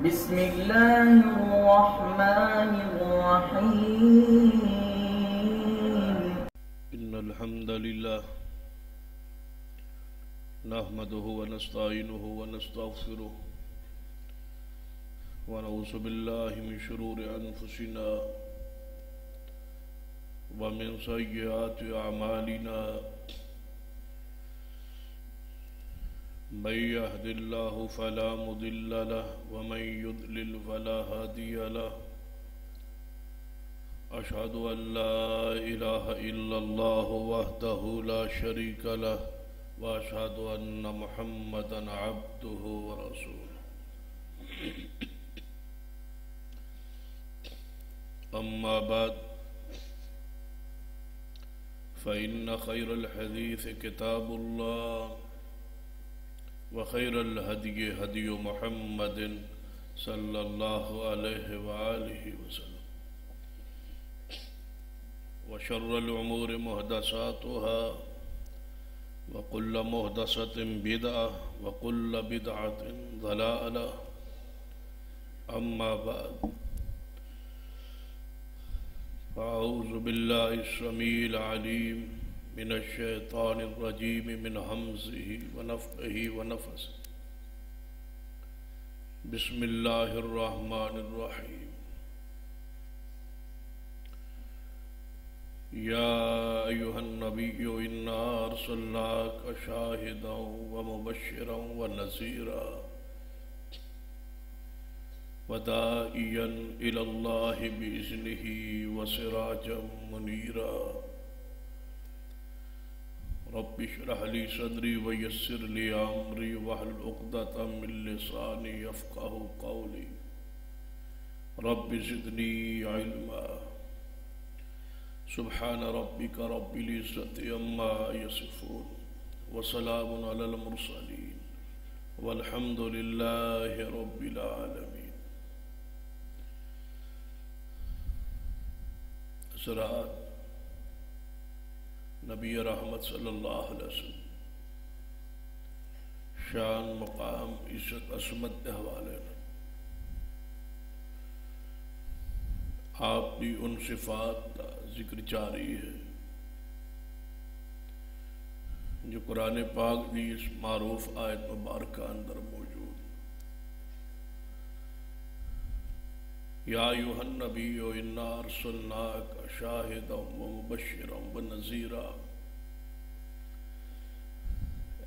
بسم الله الرحمن الرحيم. إن الحمد لله نحمده ونستعينه ونستغفره ونعوذ بالله من شرور أنفسنا ومن سيئات أعمالنا من يهد الله فلا مضل له ومن يضلل فلا هادي له أشهد أن لا إله إلا الله وحده لا شريك له وأشهد أن محمدا عبده ورسوله أما بعد فإن خير الحديث كتاب الله وخير الهدي هدي محمد صلى الله عليه وآله وسلم وشر الأمور محدثاتها وكل محدثة بدعة وكل بدعة ضلالة أما بعد فأعوذ بالله السميع العليم من الشيطان الرجيم من همزه ونفخه ونفثه بسم الله الرحمن الرحيم يا أيها النبي إنا أرسلناك شاهدا ومبشرا ونذيرا وداعيا إلى الله بإذنه وسراجا منيرا رب اشرح لي صدري ويسر لي أمري واحلل عقدة من لساني يفقهوا قولي رب زدني علما سبحان ربك رب العزة عما يصفون وسلام على المرسلين والحمد لله رب العالمين. حضرات، نبی رحمت صلی اللہ علیہ وسلم شان مقام عزت عظمت کے حوالے میں آپ کی ان صفات کا ذکر جاری ہے جو قرآن پاک کی اس معروف آیت مبارکہ اندر موجود. یا ایھا النبی انا ارسلناک شاہدا ومبشرا ونذیرا.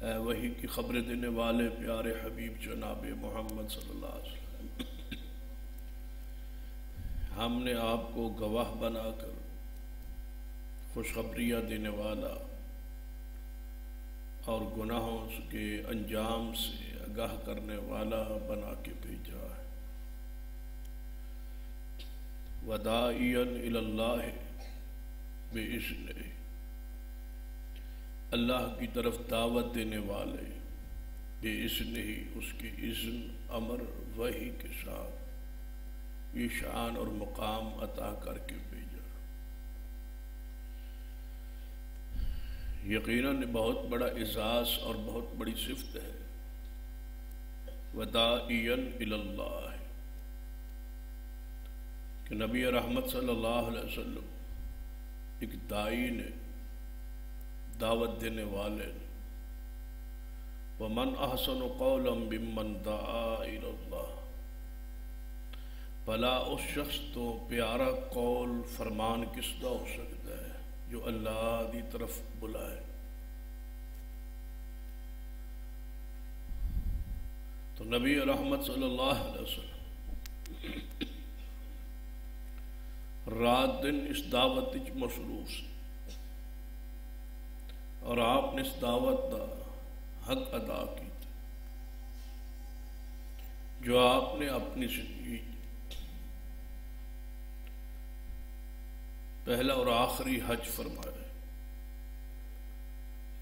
اے وحی کی خبر دینے والے پیارے حبیب جناب محمد صلی اللہ علیہ وسلم، ہم نے آپ کو گواہ بنا کر خوشخبریاں دینے والا اور گناہوں کے انجام سے آگاہ کرنے والا بنا کے بھیجا ہے. وداعیا الی اللہ بإذنہ، اللہ کی طرف دعوت دینے والے بإذنہ، اس کی اذن امر وحی کے ساتھ یہ شان اور مقام عطا کر کے بھیجا. یقیناً بہت بڑا اعزاز اور بہت بڑی صفت ہے وداعیا الی اللہ کہ نبی رحمت صلی اللہ علیہ وسلم ایک داعی نے، دعوت دینے والے نے. وَمَنْ أَحْسَنُ قَوْلًا مِّمَّنْ دَعَا إِلَى اللَّهِ، بھلا اس شخص تو پیارا قول فرمان کس کا ہو سکتا ہے جو اللہ کی طرف بلائے. تو نبی رحمت صلی اللہ علیہ وسلم رات دن اس دعوت وچ مصروف سے، اور آپ نے اس دعوت کا حق ادا کیا جو آپ نے اپنی زندگی پہلا اور آخری حج فرمایا.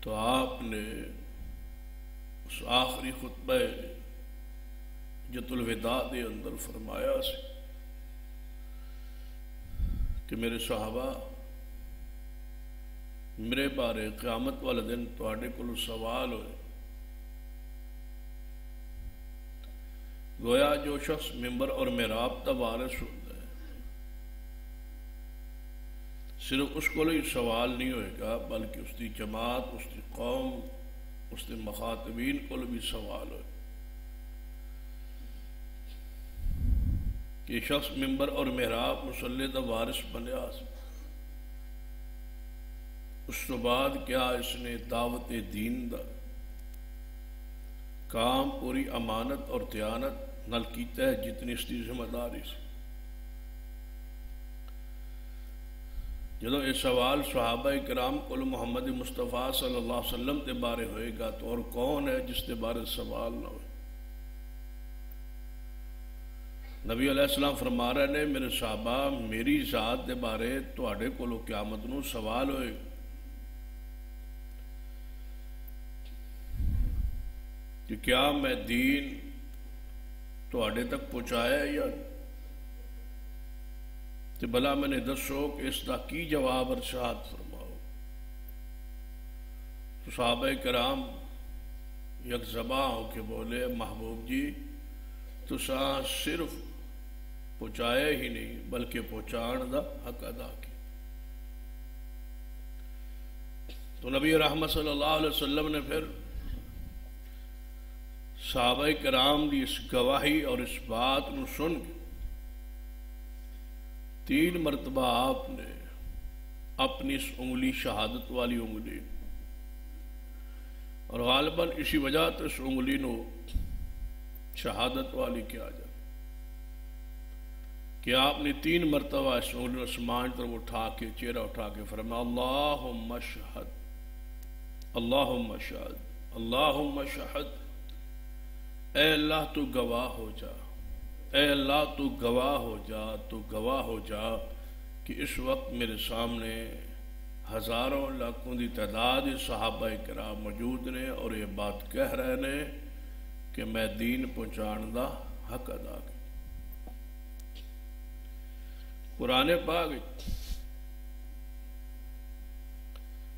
تو آپ نے اس آخری خطبہ حجۃ الوداع دے اندر فرمایا سی کہ میرے صحابہ، میرے بارے قیامت والے دن تواڈے کولوں سوال ہوئے گویا جو شخص ممبر اور محراب دا وارث ہوتا ہے صرف اس کو لئی سوال نہیں ہوئے گا بلکہ اس کی جماعت، اس کی قوم، اس کے مخاطبین کو بھی سوال ہوئے کہ شخص ممبر اور محراب مصلی دا وارث بنیا، اس تو بعد کیا اس نے دعوت دین دا کام پوری امانت اور دیانت نال کیتا ہے جتنی اس کی ذمہ داری سے؟ جدو یہ سوال صحابہ کرام کو محمد مصطفیٰ صلی اللہ علیہ وسلم کے بارے ہوئے گا تو اور کون ہے جس کے بارے سوال نہ ہوئے؟ نبی علیہ السلام فرما رہے نے میرے صحابہ میری ذات کے بارے تواڈے کولوں قیامت نو سوال ہوئے کہ کیا میں دین تواڈے تک پہنچایا یا کہ بلا میں نے دسو کہ اس دا کی جواب ارشاد فرماؤ؟ تو صحابہ کرام یک زباں ہو کے بولے محبوب جی تساں صرف پہنچایا ہی نہیں بلکہ پہنچان دا حق ادا کیا۔ تو نبی رحمت صلی اللہ علیہ وسلم نے پھر صحابہ کرام دی اس گواہی اور اس بات نو سن کے 3 مرتبہ آپ نے اپنی اس انگلی شہادت والی انگلی اور غالباً اسی وجہ تو اس انگلی نو شہادت والی کیا جائے کہ آپ نے 3 مرتبہ اس انگلی آسمان طرف اٹھا کے چہرہ اٹھا کے فرمایا اللہم اشہد اللہم اشہد اللہم اشہد، اے اللہ تو گواہ ہو جا، اے اللہ تو گواہ ہو جا، تو گواہ ہو جا کہ اس وقت میرے سامنے ہزاروں لاکھوں دی تعداد صحابہ کرام موجود نے اور یہ بات کہہ رہے نے کہ میں دین پہنچان دا حق ادا کیا۔ قرآن پاک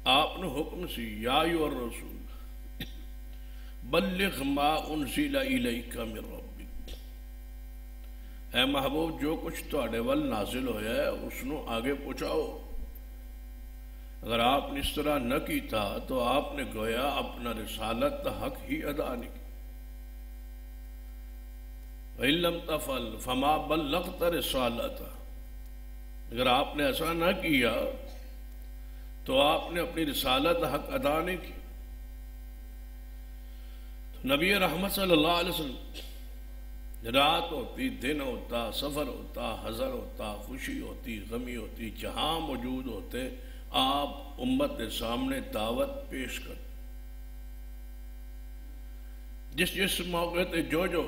آپ نے حکم سی یا ایھا الرسول بلغ ما انزل الیک من ربک، اے محبوب جو کچھ تواڈے ول نازل ہویا ہے اس نو آگے پہنچاؤ۔ اگر آپ نے اس طرح نہ کیتا تو آپ نے گویا اپنا رسالت کا حق ہی ادا نہیں کیا۔ وَإِن لَمْ تَفْعَلْ فَمَا بَلَّغْتَ رِسَالَتَهُ، اگر آپ نے ایسا نہ کیا تو آپ نے اپنی رسالت حق ادا نہیں کی۔ نبی رحمت صلی اللہ علیہ وسلم رات ہوتی، دن ہوتا، سفر ہوتا، حضر ہوتا، خوشی ہوتی، غمی ہوتی، جہاں موجود ہوتے آپ امت کے سامنے دعوت پیش کر، جس موقع تے جو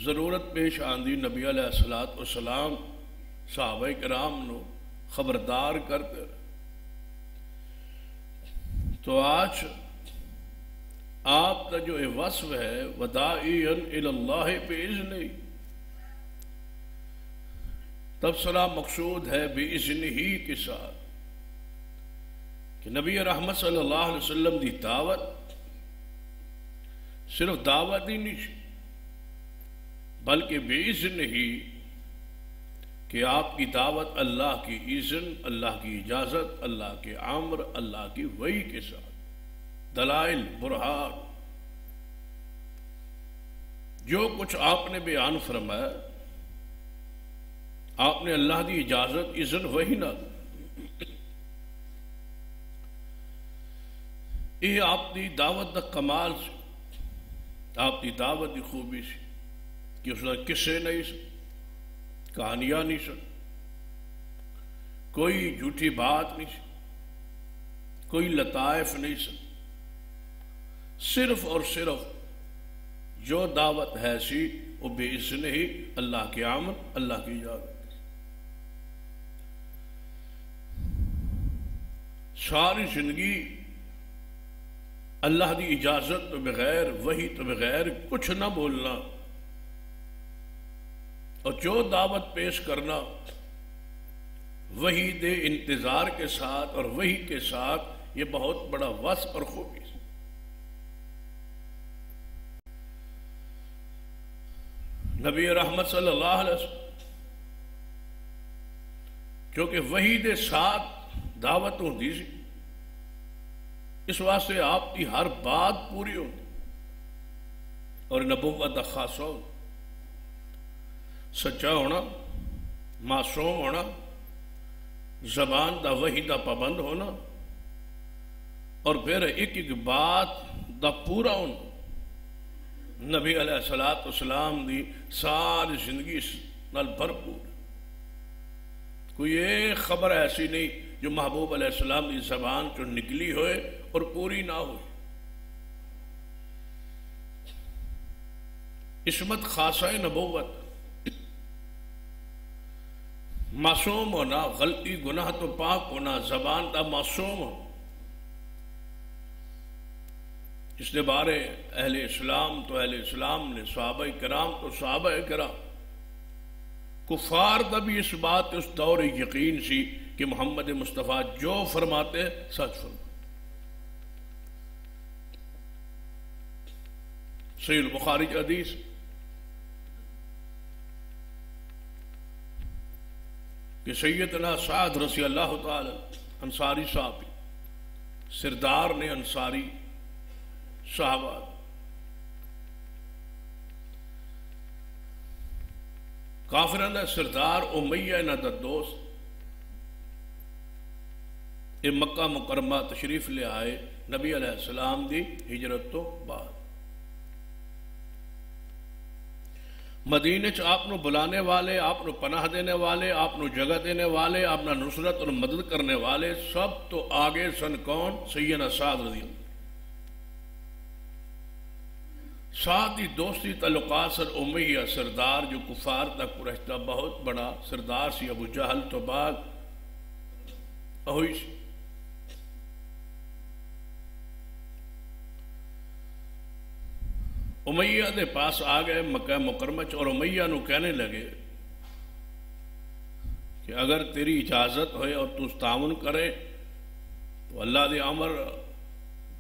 ضرورت پیش آندی نبی علیہ السلام صحابہ کرام نو خبردار کرتے۔ تو آج آپ کا جو وصف ہے وداعیا الی اللہ بإذنہ، تبصرہ مقصود ہے بإذنہ ہی کے ساتھ کہ نبی رحمت صلی اللہ علیہ وسلم دی دعوت صرف دعوت ہی نہیں بلکہ بإذنہ ہی کہ آپ کی دعوت اللہ کی اذن، اللہ کی اجازت، اللہ کے امر، اللہ کی وحی کے ساتھ دلائل برہان جو کچھ آپ نے بیان فرمایا آپ نے اللہ کی اجازت اذن وحی نہ یہ آپ کی دعوت دا کمال سے، آپ کی دعوت کی خوبی سے کہ اس نے قصے نہیں سن، کہانیاں نہیں سن، کوئی جھوٹی بات نہیں سن، کوئی لطائف نہیں سن، صرف اور صرف جو دعوت ہے سی وہ بإذن ہی اللہ کے امر، اللہ کی اجازت، ساری زندگی اللہ کی اجازت تو بغیر، وحی تو بغیر کچھ نہ بولنا اور جو دعوت پیش کرنا وحی دے انتظار کے ساتھ اور وحی کے ساتھ، یہ بہت بڑا وصف اور خوبی ہے۔ نبی رحمت صلی اللہ علیہ وسلم کیونکہ وحی دے ساتھ دعوت ہوتی سی، اس واسطے آپ کی ہر بات پوری ہوتی اور نبوت کا خاصہ ہونا، سچا ہونا، معصوم ہونا، زبان دا وحی دا پابند ہونا، اور پھر ایک ایک بات دا پورا ہونا۔ نبی علیہ السلام دی ساری زندگی اس نال بھرپور، کوئی ایک خبر ایسی نہیں جو محبوب علیہ السلام کی زبان جو نکلی ہوئے اور پوری نہ ہوئی۔ عصمت خاصہ نبوت، معصوم ہونا، غلطی گناہ تو پاک ہونا، زبان دا معصوم ہونا۔ اس نے بارے اہل اسلام تو اہل اسلام نے، صحابہ کرام تو صحابہ کرام، کفار دا بھی اس بات اس دور یقین سی کہ محمد مصطفیٰ جو فرماتے سچ فرماتے۔ صحیح البخاری کی حدیث کہ سیدنا سعد رضی اللہ تعالی انصاری صاحب سردار نے انصاری صحابہ کافران دا سردار امیہ انہ دا دوست یہ مکہ مکرمہ تشریف لے آئے نبی علیہ السلام دی ہجرت تو بعد۔ مدینہ چ آپ نو بلانے والے، آپ نو پناہ دینے والے، آپ نو جگہ دینے والے، آپ نو نصرت اور مدد کرنے والے سب تو آگے سن کون؟ سیدنا سعد رضی اللہ۔ ساتھ ہی دوستی تعلقات سر امیہ سردار جو کفار تک قریش کا بہت بڑا سردار سی، ابو جہل تو بعد ہوئی سی۔ امیہ دے پاس آ گئے مکہ مکرمہ اور امیہ نو کہنے لگے کہ اگر تیری اجازت ہوئے اور تو تعاون کرے تو اللہ دے امر،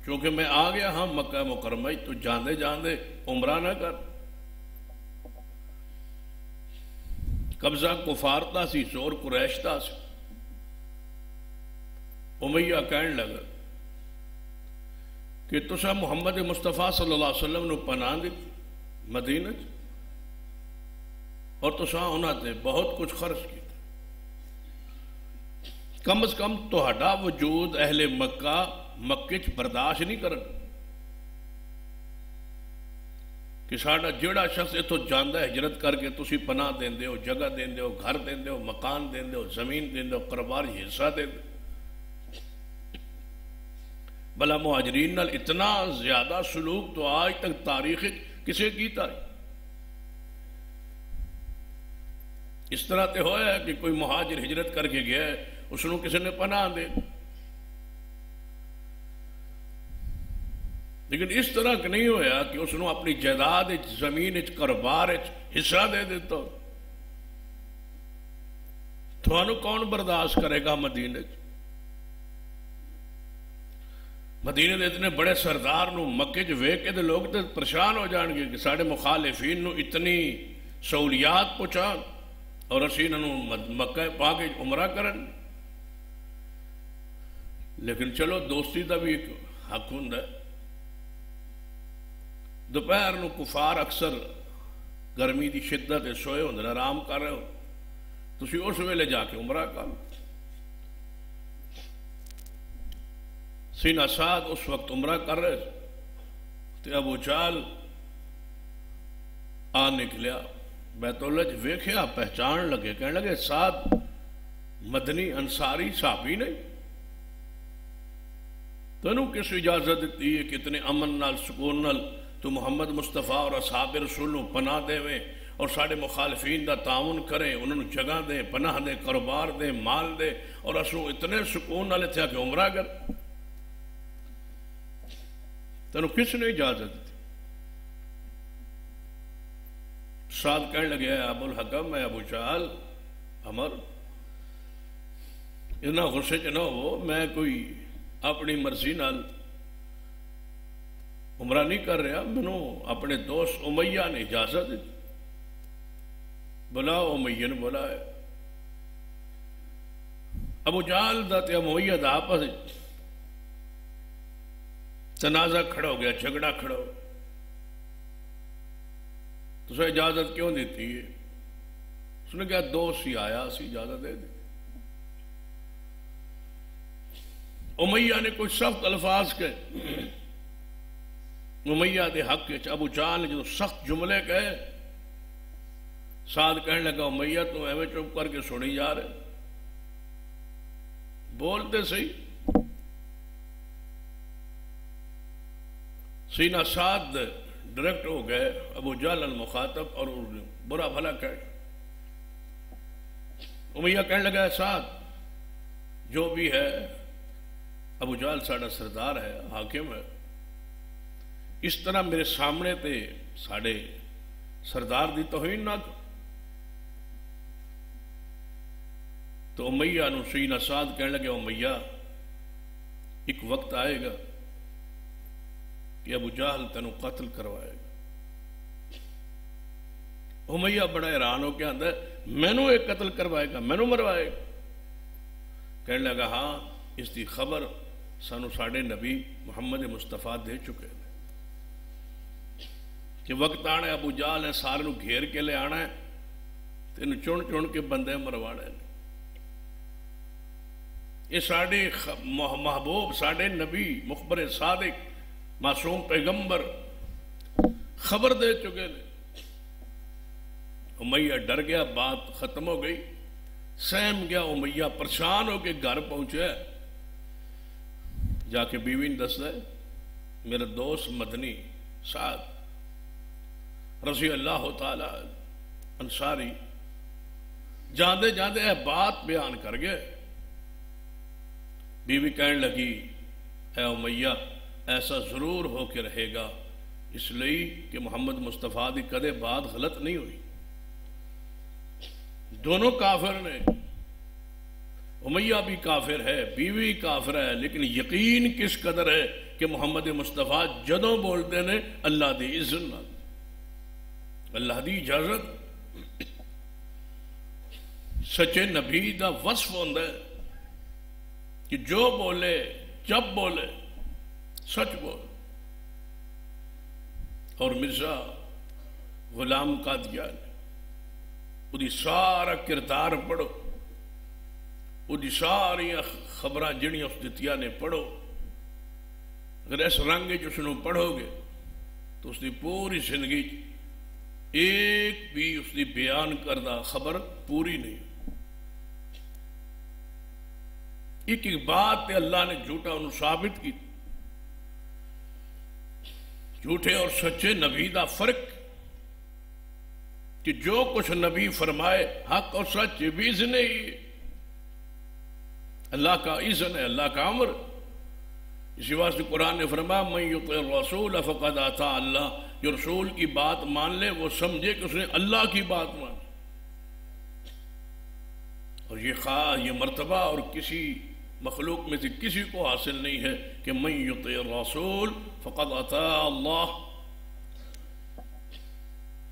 چونکہ میں آ گیا ہاں مکہ مکرمہ تو جاندے جاندے عمرہ نہ کر۔ قبضہ کفارتا سی، زور قریشتا سی۔ امیہ کہنے لگا کہ تسا محمد مصطفیٰ صلی اللہ علیہ وسلم نو پناہ دی مدینہ اور تسا انہاں تے بہت کچھ خرچ کیا، کم از کم تہاڈا وجود اہل مکہ مکہ برداشت نہیں کرن کہ ساڈا جیڑا شخص اتھوں جاندا ہجرت کر کے تسی پناہ دیندے ہو، جگہ دیندے ہو، گھر دیندے ہو، مکان دیندے ہو، زمین دیندے ہو، قربانی حصہ دیندے ہو، بلا مہاجرین نال اتنا زیادہ سلوک تو آج تک تاریخ کسے کیتا ہے؟ اس طرح تے ہویا ہے کہ کوئی مہاجر ہجرت کر کے گیا ہے، اس نے کسی نے پناہ دے، لیکن اس طرح کہ نہیں ہویا کہ اس نے اپنی جائیداد زمین کاروبار حصہ دے دیتا۔ تھانوں کون برداشت کرے گا؟ مدینے دے اتنے بڑے سردار نو مکے چ ویکھ کے لوگ تے پریشان ہو جان گے کہ ساڈے مخالفین نو اتنی سہولیات پہنچان اور اسی انہوں مکہ پا کے عمرہ کرن۔ لیکن چلو دوستی دا بھی ایک حق ہوندا ہے۔ دوپہر نو کفار اکثر گرمی دی شدت سوئے ہوندے آرام کر رہے ہو، تسی اس ویلے جا کے عمرہ کر لو۔ سینہ سعد اس وقت عمرہ کر رہے تھے، ابو جہل آ نکلیا بیت اللہ ویکھیا، پہچان لگے، کہنے لگے سعد مدنی انصاری صحابی نہیں؟ تینوں کس اجازت دیتی ہے کہ اتنے امن نال سکون نال تو محمد مصطفیٰ اور اصحاب رسول نو پناہ دے اور سارے مخالفین دا تعاون کرے، انہوں جگہ دے، پناہ دے، کاروبار دے، مال دے، اور اسوں اتنے سکون نال اتھے کہ عمرہ کر؟ تینوں کس نے اجازت دی؟ سعد کہنے لگے ابو الحکم، میں ابو جہل عمر اتنا غصے چ نہ ہو، میں کوئی اپنی مرضی نال عمرہ نہیں کر رہا، مینوں اپنے دوست امیہ نے اجازت دی۔ بلاؤ امیہ نے بلایا ابو جہل دا تے امیہ دا آپس تنازع کھڑا ہو گیا جھگڑا کھڑا ہو تو اسے اجازت کیوں دیتی ہے اس نے کہا دوست ہی آیا سی اجازت دے دی امیہ نے کچھ سخت الفاظ کے امیہ دے حق کے ابو جہل نے جو سخت جملے کہے سعد کہنے لگا امیہ تم ایویں چپ کر کے سنی جا رہے بولتے صحیح سینہ سعد ڈائریکٹ ہو گئے ابو جہل المخاطب اور برا بھلا کہہ امیہ کہنے لگا سعد جو بھی ہے ابو جہل ساڑا سردار ہے حاکم ہے اس طرح میرے سامنے تے ساڑے سردار دی توہین نہ کر تو امیہ نو سینہ سعد کہنے لگے امیہ ایک وقت آئے گا کہ ابو جہل تینوں قتل کروائے گا امیہ بڑا حیران ہو کے آندا ہے مینوں ایک قتل کروائے گا مینوں مروائے گا کہنے لگا ہاں اس دی خبر سانو ساڑے نبی محمد مصطفیٰ دے چکے ہیں کہ وقت آنا ہے ابو جہل ہے سارے نو گھیر کے لے آنا ہے تینوں چن چن کے بندے مروانے ہیں یہ ساڑے محبوب ساڑے نبی مخبر صادق معصوم پیغمبر خبر دے چکے ہیں امیہ ڈر گیا بات ختم ہو گئی سہم گیا امیہ پریشان ہو کے گھر پہنچے جا کے بیوی نے دس دے میرا دوست مدنی سعد رضی اللہ تعالی انصاری جاندے جاندے اے بات بیان کر گئے بیوی کہنے لگی اے امیہ ایسا ضرور ہو کے رہے گا اس لیے کہ محمد مصطفیٰ دی کدے بات غلط نہیں ہوئی دونوں کافر نے امیہ بھی کافر ہے بیوی کافر ہے لیکن یقین کس قدر ہے کہ محمد مصطفیٰ جدوں بولتے نے اللہ دی اذن اللہ دی اجازت سچے نبی دا وصف ہوتا ہے کہ جو بولے جب بولے سچ بول اور مرزا غلام قادیان وہ سارا کردار پڑھو وہ ساری خبراں جڑیاں اس دتیاں نے پڑھو اگر اس رنگ جس نو پڑھو گے تو اس دی پوری زندگی ایک بھی اس دی بیان کردہ خبر پوری نہیں ایک ایک بات تے اللہ نے جھوٹا انہوں ثابت کی جھوٹے اور سچے نبی دا فرق کہ جو کچھ نبی فرمائے حق اور سچ بھی اذن ہی اللہ کا اذن ہے اللہ کا امر اسی واسطے قرآن نے فرمایا من یطع الرسول فقد اطاع اللہ جو رسول کی بات مان لے وہ سمجھے کہ اس نے اللہ کی بات مان اور یہ مرتبہ اور کسی مخلوق میں سے کسی کو حاصل نہیں ہے کہ من یطع الرسول فقد اطاع اللہ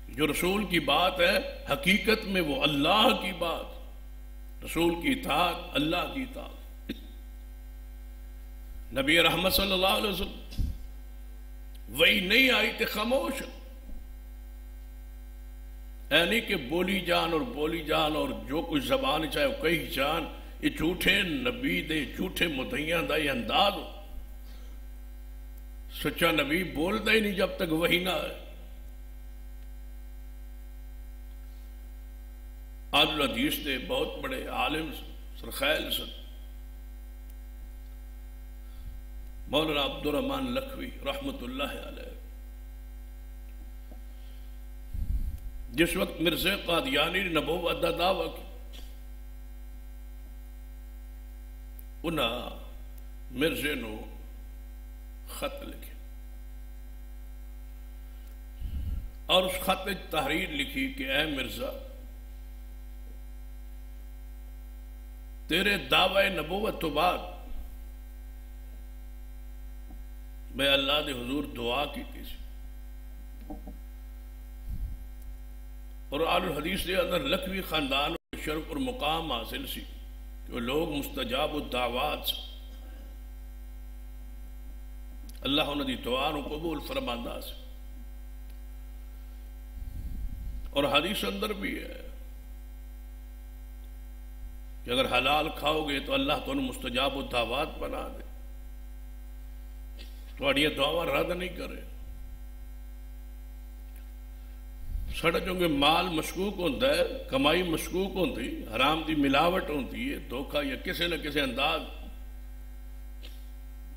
جو رسول کی بات ہے حقیقت میں وہ اللہ کی بات رسول کی اطاعت اللہ کی اطاعت نبی رحمت صلی اللہ علیہ وسلم وہی نہیں آئی تھے خاموش یعنی کہ بولی جان اور جو کچھ زبان چاہے وہ کئی جان یہ جھوٹے نبی دے جھوٹے مدعیاں دا یہ انداز ہو سچا نبی بولتا ہی نہیں جب تک وہی نہ آئے عالم الحدیث دے بہت بڑے عالم سرخیل سن مولانا عبدالرحمن لکھوی رحمت اللہ علیہ جس وقت مرزا قادیانی نے نبوت دا دعویٰ کی انہاں مرزے نو خط لکھے اور اس خط میں تحریر لکھی کہ اے مرزا تیرے دعوی نبوت تو بعد میں اللہ دے حضور دعا کی تھی اور آل الحدیث کے اندر لکھوی خاندان شرف اور مقام حاصل سی کہ وہ لوگ مستجاب الدعوات اللہ انہوں دی دعا نو قبول فرماندا سی. اور حدیث اندر بھی ہے کہ اگر حلال کھاؤ گے تو اللہ تمہیں مستجاب الدعوات بنا دے، تھوڑی دعا رد نہیں کرے. سڑا چونکہ مال مشکوک ہوتا ہے، کمائی مشکوک ہوتی، حرام دی ملاوٹ ہوتی ہے، دھوکہ یا کسی نہ کسی انداز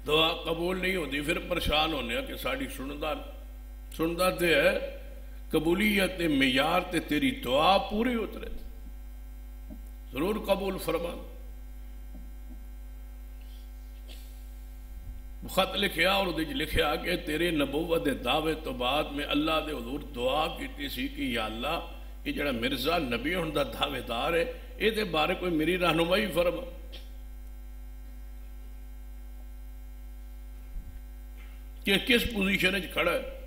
دعا قبول نہیں ہوتی، پھر پریشان ہونے کہ ساڑی سندا تے ہے قبولیت معیار تے تیری دعا پوری اترے ضرور قبول فرما. خط لکھیا اور لکھیا کہ تیرے نبوت دے دعوے تو بعد میں اللہ دے حضور دعا کیتی سی کہ یا اللہ یہ جڑا مرزا نبی ہون دا دعوے دار ہے یہ دے بارے کوئی میری رہنمائی فرما. کہ کس پوزیشن وچ کھڑا ہے؟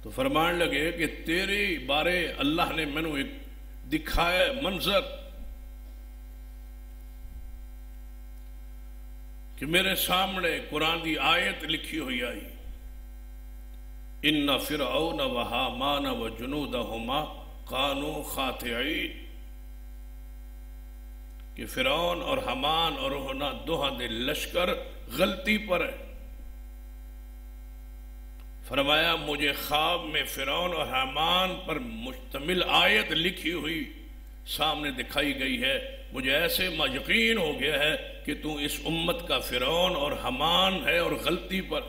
تو فرمان لگے کہ تیرے بارے اللہ نے مینوں ایک دکھایا منظر کہ میرے سامنے قرآن دی آیت لکھی ہوئی آئی، ان فرعون و حامان و جنودہما کانوا خاطئین، کہ فرعون اور حمان اور ہونا دوہاں دے لشکر غلطی پر ہے. فرمایا مجھے خواب میں فرعون اور حمان پر مشتمل آیت لکھی ہوئی سامنے دکھائی گئی ہے، مجھے ایسے یقین ہو گیا ہے کہ تو اس امت کا فرعون اور حمان ہے اور غلطی پر.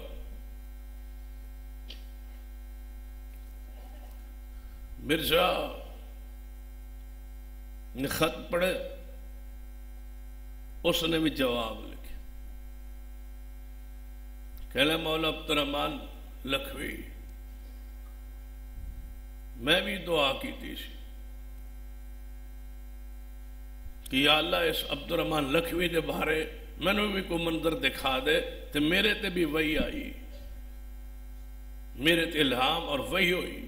مرزا نے خط پڑھے، اس نے بھی جواب لکھے، کہلے مولا عبد الرحمن لکھوی میں بھی دعا کی تھی کہ یا اللہ اس عبد الرحمن لکھوی دے بارے میں نے بھی کوئی منظر دکھا دے تو میرے تے بھی وہی آئی، میرے تے الہام اور وہی ہوئی،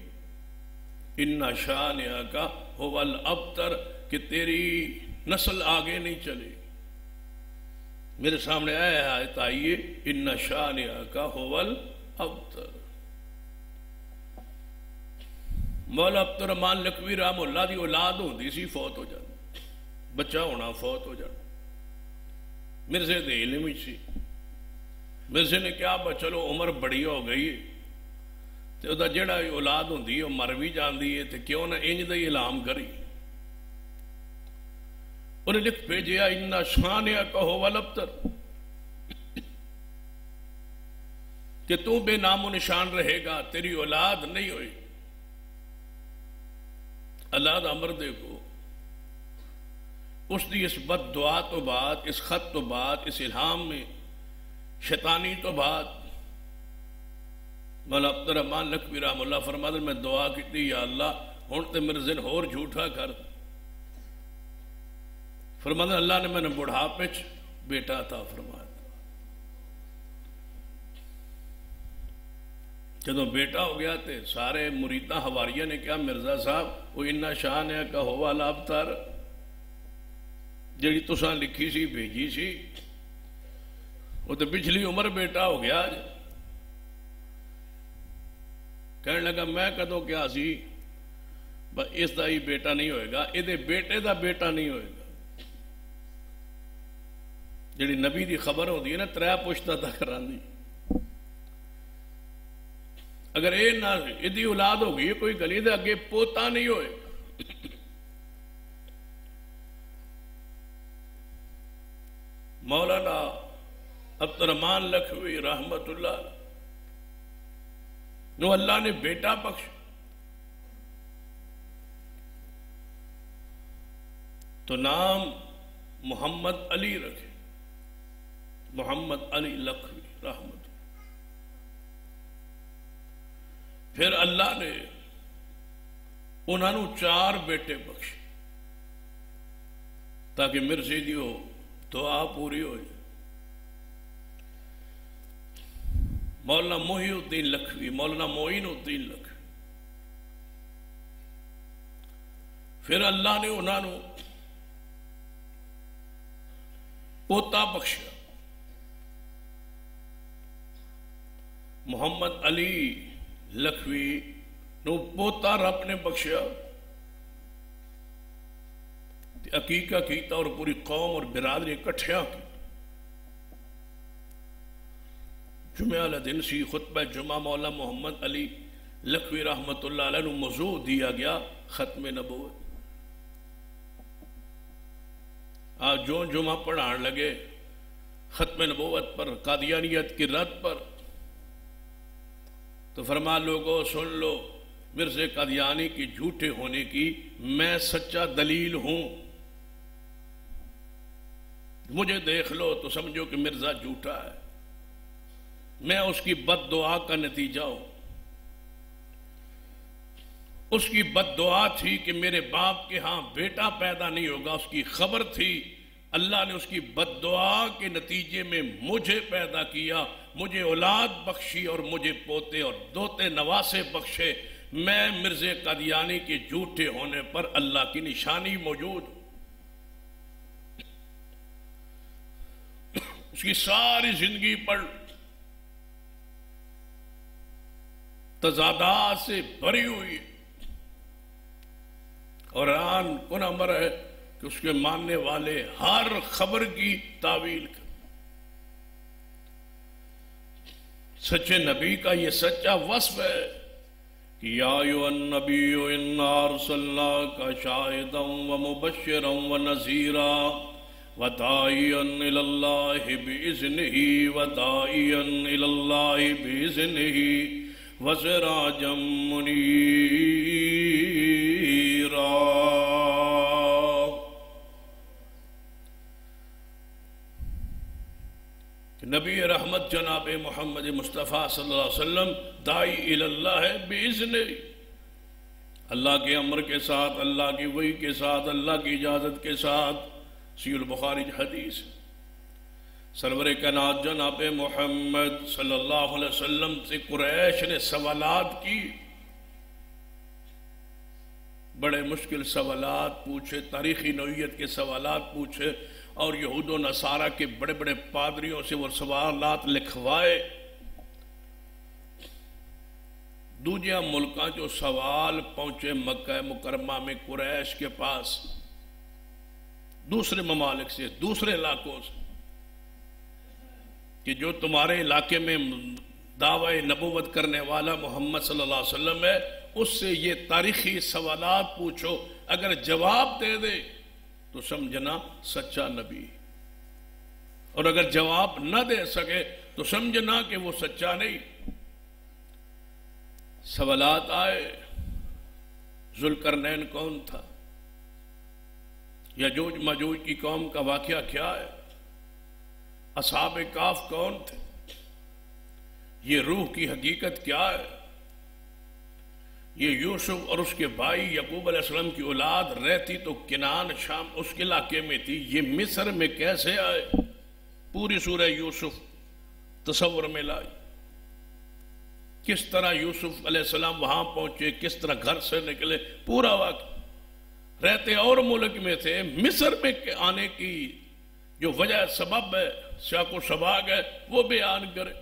ان شانئک ھو الابتر، کہ تیری نسل آگے نہیں چلی. میرے سامنے آیت آئیے ان شانئک ھو الابتر. مولا عبد الرحمن لکھوی رحمہ اللہ دی اولاد ہوندی سی، فوت ہو جانا، بچہ ہونا فوت ہو جانا. مرزے دے علم ہی سی، مرزے نے کیا چلو عمر بڑی ہو گئی تو دا جڑا اولاد ہوندی ہے وہ مر بھی جاندی ہے تو کیوں نہ انج دا اعلان کری. انہیں لکھ بھیجیا ان شانئک ھو الابتر، کہ تو بے نام و نشان رہے گا، تیری اولاد نہیں ہوئی. اللہ دا امر دیکھو، اس دی اس بد دعا تو بعد، اس خط تو بعد، اس الہام میں شیطانی تو بعد مولا عبد الرحمن لکھوی رحمہ اللہ فرماتے میں دعا کی یا اللہ ہن تے میرے ذہن ہور جھوٹا کر. فرماتے اللہ نے میں نے بڑھاپے چ بیٹا عطا فرمایا. جدو بیٹا ہو گیا تے سارے مریداں حواریہ نے کیا مرزا صاحب وہ ان شانئک ھو الابتر جڑی تساں لکھی سی بھیجی سی وہ تو پچھلی عمر بیٹا ہو گیا. کہنے لگا میں کدو کیا سی اس دا ہی بیٹا نہیں ہوئے گا، یہ بیٹے دا بیٹا نہیں ہوئے گا. جڑی نبی دی خبر ہوتی ہے نا 3 پشتہ تک راندی، اگر یہ نہ ادھی اولاد ہوگی کوئی گلی دے اگے پوتا نہیں ہوئے. مولانا عبد الرحمن لکھوی رحمت اللہ نو اللہ نے بیٹا بخش تو نام محمد علی رکھے، محمد علی لکھوی رحمت. پھر اللہ نے انہوں 4 بیٹے بخشے تاکہ مرزے دی ہو دعا پوری ہو جائے. مولانا محی الدین لکھوی، مولانا معین الدین لکھوی، پھر اللہ نے انہوں نے پوتا بخشیا، محمد علی لکھوی نو پوتا رب نے بخشیا، عقیقہ کیتا اور پوری قوم اور برادری اکٹھیا کی۔ جمعہ والا دن سی، خطبہ جمعہ مولا محمد علی لکھوی رحمت اللہ علیہ نو موضوع دیا گیا ختم نبوت۔ آج جو جمعہ پڑھان لگے ختم نبوت پر، قادیانیت کی رد پر، تو فرما لوگوں سن لو، مرزا قادیانی کی جھوٹے ہونے کی میں سچا دلیل ہوں، مجھے دیکھ لو تو سمجھو کہ مرزا جھوٹا ہے، میں اس کی بد دعا کا نتیجہ ہوں۔ اس کی بد دعا تھی کہ میرے باپ کے ہاں بیٹا پیدا نہیں ہوگا، اس کی خبر تھی، اللہ نے اس کی بد دعا کے نتیجے میں مجھے پیدا کیا، مجھے اولاد بخشی اور مجھے پوتے اور دوتے نواسے بخشے۔ میں مرزا قادیانی کے جھوٹے ہونے پر اللہ کی نشانی موجود۔ اس کی ساری زندگی پر تضادات سے بھری ہوئی، اور آن کن امر ہے کہ اس کے ماننے والے ہر خبر کی تعویل کر۔ سچے نبی کا یہ سچا وصف ہے کہ یا ایھا النبی انا ارسلناک شاہدا ومبشرا ونذیرا وداعیا الی اللہ باذنہ وداعیا الی اللہ باذنہ وسراجا منیرا۔ نبی رحمت جناب محمد مصطفیٰ صلی اللہ علیہ وسلم داعی الی اللہ ہے باذنہ، اللہ کے امر کے ساتھ، اللہ کی وحی کے ساتھ، اللہ کی اجازت کے ساتھ۔ صحیح البخاری حدیث، سرور کائنات جناب محمد صلی اللہ علیہ وسلم سے قریش نے سوالات کی، بڑے مشکل سوالات پوچھے، تاریخی نوعیت کے سوالات پوچھے، اور یہود و نصارہ کے بڑے بڑے پادریوں سے وہ سوالات لکھوائے۔ دوجہ ملکاں جو سوال پہنچے مکہ مکرمہ میں قریش کے پاس، دوسرے ممالک سے، دوسرے علاقوں سے، کہ جو تمہارے علاقے میں دعوی نبوت کرنے والا محمد صلی اللہ علیہ وسلم ہے، اس سے یہ تاریخی سوالات پوچھو، اگر جواب دے دے تو سمجھنا سچا نبی، اور اگر جواب نہ دے سکے تو سمجھنا کہ وہ سچا نہیں۔ سوالات آئے، ذوالقرنین کون تھا؟ یجوج ماجوج کی قوم کا واقعہ کیا ہے؟ اصحاب کہف کون تھے؟ یہ روح کی حقیقت کیا ہے؟ یہ یوسف اور اس کے بھائی یعقوب علیہ السلام کی اولاد رہتی تو کنعان شام اس کے علاقے میں تھی، یہ مصر میں کیسے آئے؟ پوری سورہ یوسف تصور میں لائی، کس طرح یوسف علیہ السلام وہاں پہنچے، کس طرح گھر سے نکلے، پورا واقعہ۔ رہتے اور ملک میں تھے، مصر میں آنے کی جو وجہ سبب ہے، سیاق و سباق ہے، وہ بیان کرے۔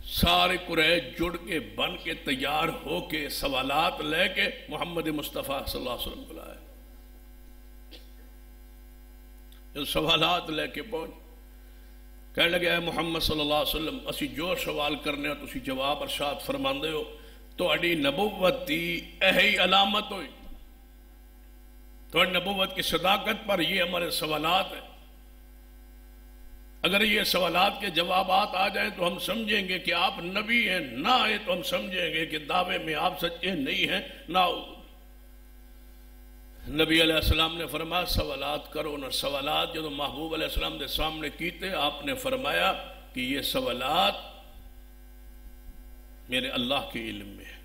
سارے قریش جڑ کے بن کے تیار ہو کے سوالات لے کے محمد مصطفیٰ صلی اللہ علیہ وسلم بلائے۔ جو سوالات لے کے پہنچ، کہنے لگے اے محمد صلی اللہ علیہ وسلم، اسی جو سوال کرنے ہو تسی جواب ارشاد فرماندے ہو، تو اڈی نبوت دی اہی علامت ہوئی، تو نبوت کی صداقت پر یہ ہمارے سوالات ہیں۔ اگر یہ سوالات کے جوابات آ جائیں تو ہم سمجھیں گے کہ آپ نبی ہیں، نہ آئے تو ہم سمجھیں گے کہ دعوے میں آپ سچے نہیں ہیں۔ نہ نبی علیہ السلام نے فرمایا سوالات کرو نہ۔ سوالات جو محبوب علیہ السلام کے سامنے کیتے، آپ نے فرمایا کہ یہ سوالات میرے اللہ کے علم میں ہے،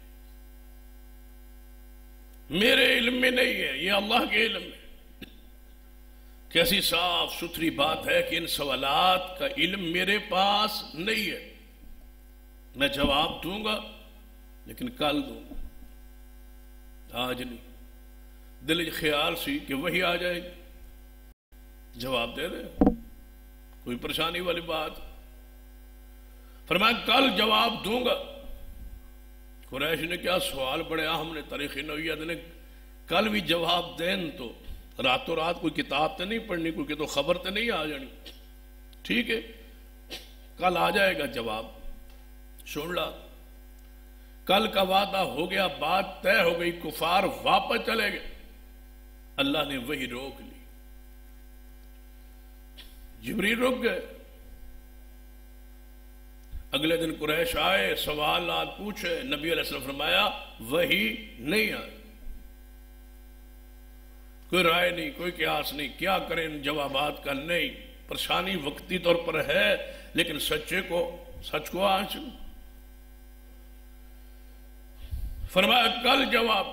میرے علم میں نہیں ہے، یہ اللہ کے علم میں۔ کیسی صاف ستھری بات ہے کہ ان سوالات کا علم میرے پاس نہیں ہے، میں جواب دوں گا لیکن کل دوں گا، آج نہیں۔ دل خیال سی کہ وہی آ جائے گی، جواب دے دے، کوئی پریشانی والی بات۔ فرمایا کل جواب دوں گا۔ قریش نے کیا سوال بڑے اہم نے، تاریخ نبویت نے کل بھی جواب دین تو راتوں رات کوئی کتاب تے نہیں پڑھنی، کوئی تو خبر تے نہیں آ جانی، ٹھیک ہے کل آ جائے گا جواب، سن لا کل کا وعدہ ہو گیا، بات طے ہو گئی، کفار واپس چلے گئے، اللہ نے وہی روک لی، جبریل رک گئے۔ اگلے دن قریش آئے، سوالات پوچھے، نبی علیہ السلام فرمایا وہی نہیں آئے، کوئی رائے نہیں، کوئی قیاس نہیں، کیا کریں ان جوابات کا، نہیں پریشانی وقتی طور پر ہے لیکن سچ کو آنچ۔ فرمایا کل جواب،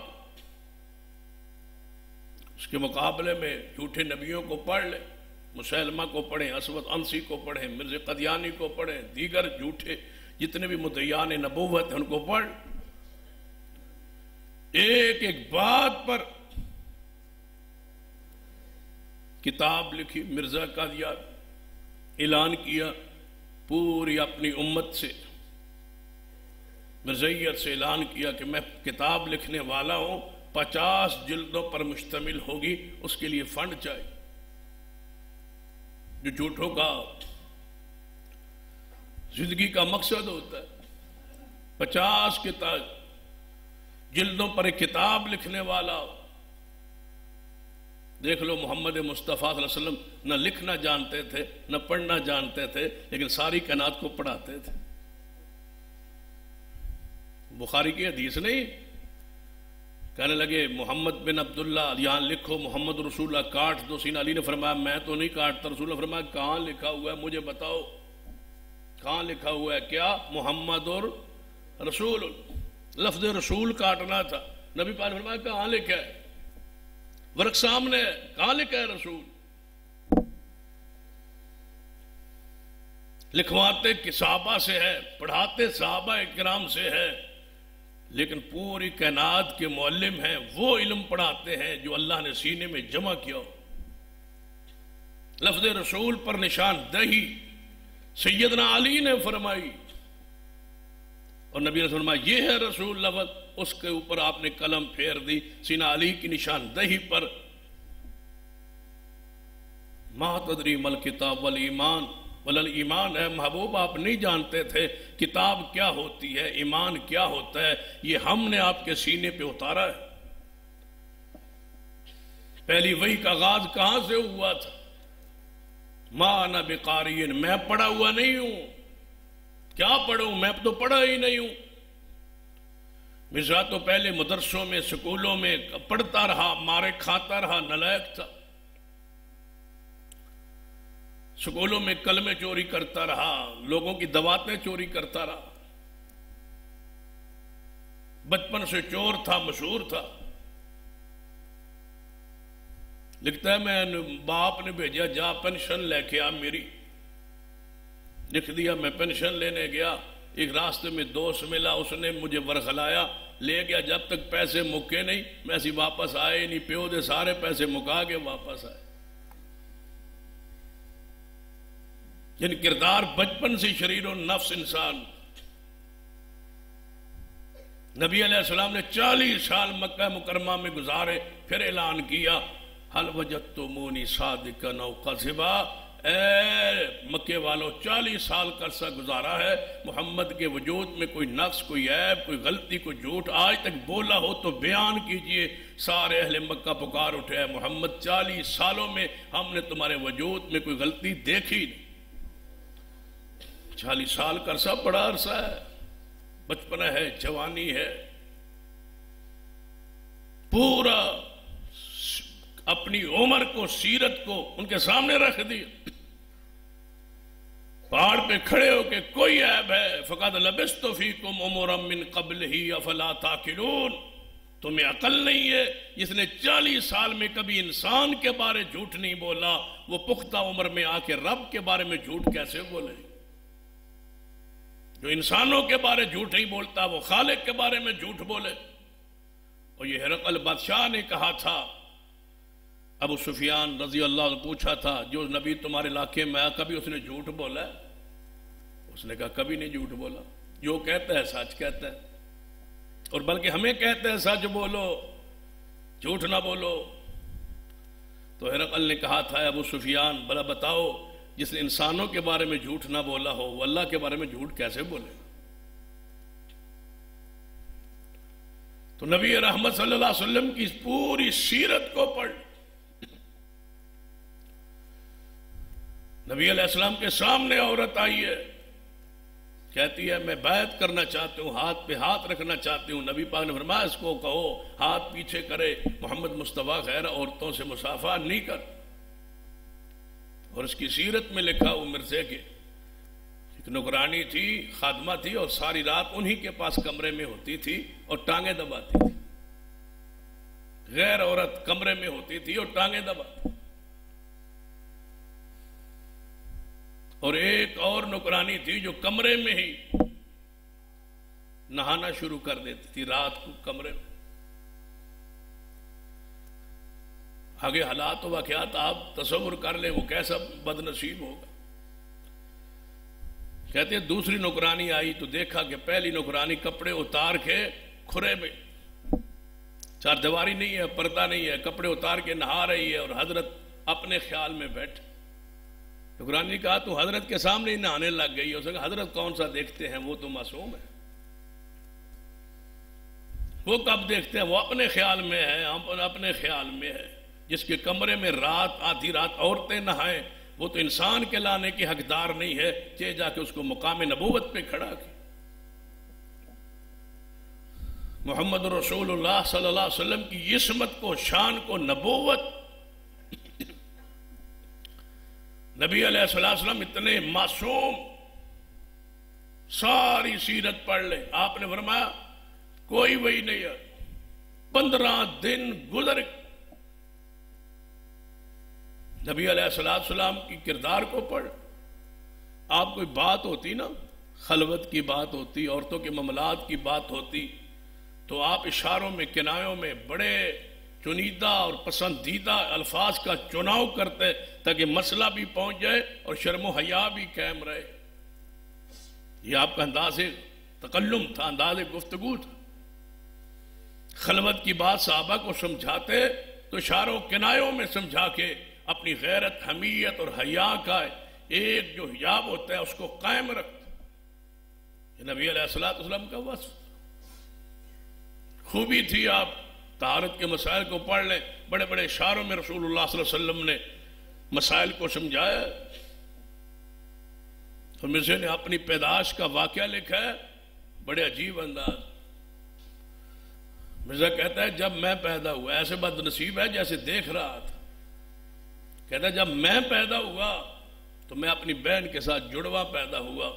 اس کے مقابلے میں جھوٹے نبیوں کو پڑھ لیں، مسلمہ کو پڑھیں، اسود انسی کو پڑھیں، مرزا قادیانی کو پڑھیں، دیگر جھوٹے جتنے بھی مدعیان نبوت ہیں ان کو پڑھ، ایک ایک بات پر کتاب لکھی، مرزا قادیانی اعلان کیا پوری اپنی امت سے، مرزائیت سے اعلان کیا کہ میں کتاب لکھنے والا ہوں، 50 جلدوں پر مشتمل ہوگی، اس کے لیے فنڈ چاہیے۔ جو جھوٹوں کا زندگی کا مقصد ہوتا ہے، 50 جلدوں پر ایک کتاب لکھنے والا ہو۔ دیکھ لو محمد مصطفیٰ صلی اللہ علیہ وسلم نہ لکھنا جانتے تھے نہ پڑھنا جانتے تھے، لیکن ساری کائنات کو پڑھاتے تھے۔ بخاری کی حدیث نہیں، کہنے لگے محمد بن عبداللہ یہاں لکھو محمد رسول اللہ، کاٹ دو۔ سیدنا علی نے فرمایا میں تو نہیں کاٹتا، رسول اللہ فرمایا کہاں لکھا ہوا ہے مجھے بتاؤ، کہاں لکھا ہوا ہے؟ کیا؟ محمد اور رسول، لفظ رسول کاٹنا تھا، نبی پاک نے فرمایا کہاں لکھا ہے؟ ورق سامنے ہے، کہاں لکھا ہے رسول؟ لکھواتے صحابہ سے ہے، پڑھاتے صحابہ کرام سے ہے، لیکن پوری کائنات کے معلم ہیں، وہ علم پڑھاتے ہیں جو اللہ نے سینے میں جمع کیا ہو۔ لفظ رسول پر نشان دہی سیدنا علی نے فرمائی، اور نبی نے فرمایا یہ ہے رسول لفظ، اس کے اوپر آپ نے قلم پھیر دی سیدنا علی کی نشان دہی پر۔ ما تدری مل کتاب والایمان ولل ایمان، ہے محبوب آپ نہیں جانتے تھے کتاب کیا ہوتی ہے، ایمان کیا ہوتا ہے، یہ ہم نے آپ کے سینے پہ اتارا ہے۔ پہلی وحی کا آغاز کہاں سے ہوا تھا؟ ما انا بقارئ، میں پڑھا ہوا نہیں ہوں، کیا پڑھوں، میں تو پڑھا ہی نہیں ہوں۔ مرزا تو پہلے مدرسوں میں سکولوں میں پڑھتا رہا، مارے کھاتا رہا، نالائق تھا، سکولوں میں کلمے چوری کرتا رہا، لوگوں کی دواتیں چوری کرتا رہا، بچپن سے چور تھا، مشہور تھا۔ لکھتا ہے میں باپ نے بھیجا جا پینشن لے کے آ میری، لکھ دیا، میں پینشن لینے گیا، ایک راستے میں دوست ملا، اس نے مجھے ورغلایا، لے گیا، جب تک پیسے مکے نہیں میں ایسی واپس آئے نہیں، پیو دے سارے پیسے مکا کے واپس آئے۔ یعنی کردار بچپن سے شریر و نفس انسان۔ نبی علیہ السلام نے 40 سال مکہ مکرمہ میں گزارے، پھر اعلان کیا حل وجدتمونی صادقا او کاذبا، اے مکے والوں 40 سال کا عرصہ گزارا ہے، محمد کے وجود میں کوئی نقص، کوئی عیب، کوئی غلطی، کوئی جھوٹ آج تک بولا ہو تو بیان کیجئے۔ سارے اہل مکہ پکار اٹھے، اے محمد 40 سالوں میں ہم نے تمہارے وجود میں کوئی غلطی دیکھی نہیں۔ 40 سال کا عرصہ بڑا عرصہ ہے، بچپنا ہے، جوانی ہے، پورا اپنی عمر کو، سیرت کو ان کے سامنے رکھ دیا، پہاڑ پہ کھڑے ہو کے کوئی عیب ہے فقد لبثت فیکم عمرا من قبلہ افلا تعقلون، تمہیں عقل نہیں ہے؟ جس نے 40 سال میں کبھی انسان کے بارے جھوٹ نہیں بولا، وہ پختہ عمر میں آ کے رب کے بارے میں جھوٹ کیسے بولے؟ جو انسانوں کے بارے جھوٹ نہیں بولتا وہ خالق کے بارے میں جھوٹ بولے۔ اور یہ ہرقل بادشاہ نے کہا تھا ابو سفیان رضی اللہ عنہ پوچھا تھا جو نبی تمہارے علاقے میں آیا کبھی اس نے جھوٹ بولا ہے؟ اس نے کہا کبھی نہیں جھوٹ بولا، جو کہتا ہے سچ کہتا ہے، اور بلکہ ہمیں کہتا ہے سچ بولو، جھوٹ نہ بولو۔ تو ہرقل نے کہا تھا ابو سفیان بھلا بتاؤ جس نے انسانوں کے بارے میں جھوٹ نہ بولا ہو وہ اللہ کے بارے میں جھوٹ کیسے بولے؟ تو نبی رحمت صلی اللہ علیہ وسلم کی پوری سیرت کو پڑھ، نبی علیہ السلام کے سامنے عورت آئی ہے، کہتی ہے میں بیعت کرنا چاہتی ہوں، ہاتھ پہ ہاتھ رکھنا چاہتی ہوں۔ نبی پاک نے فرمایا اس کو کہو ہاتھ پیچھے کرے، محمد مصطفیٰ خیر عورتوں سے مصافحہ نہیں کر۔ اور اس کی سیرت میں لکھا وہ مرزے کے ایک نوکرانی تھی، خادمہ تھی، اور ساری رات انہی کے پاس کمرے میں ہوتی تھی اور ٹانگیں دباتی تھی۔ غیر عورت کمرے میں ہوتی تھی اور ٹانگیں دباتی، اور ایک اور نوکرانی تھی جو کمرے میں ہی نہانا شروع کر دیتی تھی رات کو کمرے میں۔ آگے حالات و واقعات آپ تصور کر لیں وہ کیسا بد نصیب ہوگا۔ کہتے ہیں دوسری نوکرانی آئی تو دیکھا کہ پہلی نوکرانی کپڑے اتار کے کھرے میں، چار دیواری نہیں ہے، پردہ نہیں ہے، کپڑے اتار کے نہا رہی ہے، اور حضرت اپنے خیال میں بیٹھے۔ نوکرانی نے کہا تو حضرت کے سامنے ہی نہانے لگ گئی۔ اس نے کہا حضرت کون سا دیکھتے ہیں، وہ تو معصوم ہے، وہ کب دیکھتے ہیں، وہ اپنے خیال میں ہے، ہم اپنے خیال میں ہے۔ جس کے کمرے میں رات آدھی رات عورتیں نہائیں وہ تو انسان کے لانے کی حقدار نہیں ہے، چاہے جا کے اس کو مقام نبوت پہ کھڑا کی۔ محمد رسول اللہ صلی اللہ علیہ وسلم کی عصمت کو، شان کو، نبوت، نبی علیہ السلام اتنے معصوم، ساری سیرت پڑھ لیں، آپ نے فرمایا کوئی وہی نہیں ہے۔ 15 دن گزر نبی علیہ السلام کی کردار کو پڑھ، آپ کوئی بات ہوتی نا، خلوت کی بات ہوتی، عورتوں کے معاملات کی بات ہوتی، تو آپ اشاروں میں، کنایوں میں بڑے چنیدہ اور پسندیدہ الفاظ کا چناؤ کرتے تاکہ مسئلہ بھی پہنچ جائے اور شرم و حیا بھی قائم رہے۔ یہ آپ کا انداز تکلم تھا، انداز گفتگو تھا۔ خلوت کی بات صحابہ کو سمجھاتے تو اشاروں کنایوں میں سمجھا کے اپنی غیرت، حمیت اور حیا کا ایک جو حجاب ہوتا ہے اس کو قائم رکھتے۔ یہ نبی علیہ السلام کا وصف خوبی تھی۔ آپ طہارت کے مسائل کو پڑھ لیں، بڑے بڑے اشاروں میں رسول اللہ صلی اللہ علیہ وسلم نے مسائل کو سمجھایا۔ اور مرزا نے اپنی پیدائش کا واقعہ لکھا ہے، بڑے عجیب انداز۔ مرزا کہتا ہے جب میں پیدا ہوا، ایسے بد نصیب ہے جیسے دیکھ رہا تھا، کہتا ہے جب میں پیدا ہوا تو میں اپنی بہن کے ساتھ جڑوا پیدا ہوا،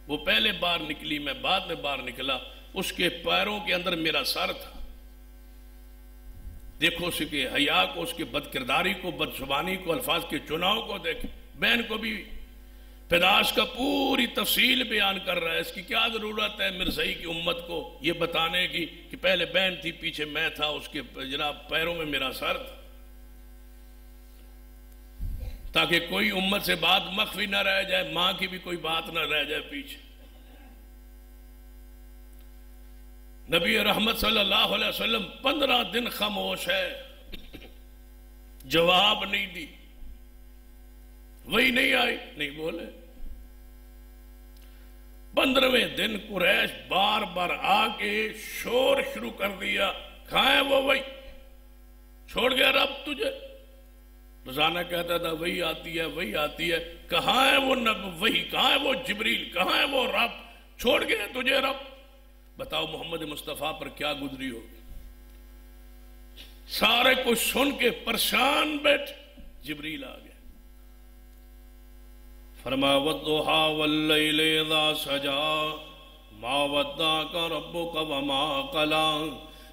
وہ پہلے بار نکلی، میں بعد میں بار نکلا، اس کے پیروں کے اندر میرا سر تھا۔ دیکھو اس کے حیا کو، اس کی بد کرداری کو، بد زبانی کو، الفاظ کے چناؤ کو دیکھ۔ بہن کو بھی پیدائش کا پوری تفصیل بیان کر رہا ہے۔ اس کی کیا ضرورت ہے مرزائی کی امت کو یہ بتانے کی کہ پہلے بہن تھی، پیچھے میں تھا، اس کے جناب پیروں میں میرا سر تھا، تاکہ کوئی امت سے بات مخفی نہ رہ جائے، ماں کی بھی کوئی بات نہ رہ جائے پیچھے۔ نبی رحمت صلی اللہ علیہ وسلم 15 دن خاموش ہے، جواب نہیں دی، وہی نہیں آئی، نہیں بولے۔ 15ویں دن قریش بار بار آ کے شور شروع کر دیا، کہاں ہے وہ وہی، چھوڑ گیا رب تجھے؟ روزانہ کہتا تھا وہی آتی ہے، وہی آتی ہے، کہاں ہے وہ وہی، کہاں ہے وہ جبریل، کہاں ہے وہ رب، چھوڑ گیا تجھے رب؟ بتاؤ محمد مصطفیٰ پر کیا گزری ہوگی۔ سارے کچھ سن کے پریشان بیٹھے، جبریل آ گئے، فرمایا والضحیٰ واللیل اذا سجا ما ودعک ربک وما قلی۔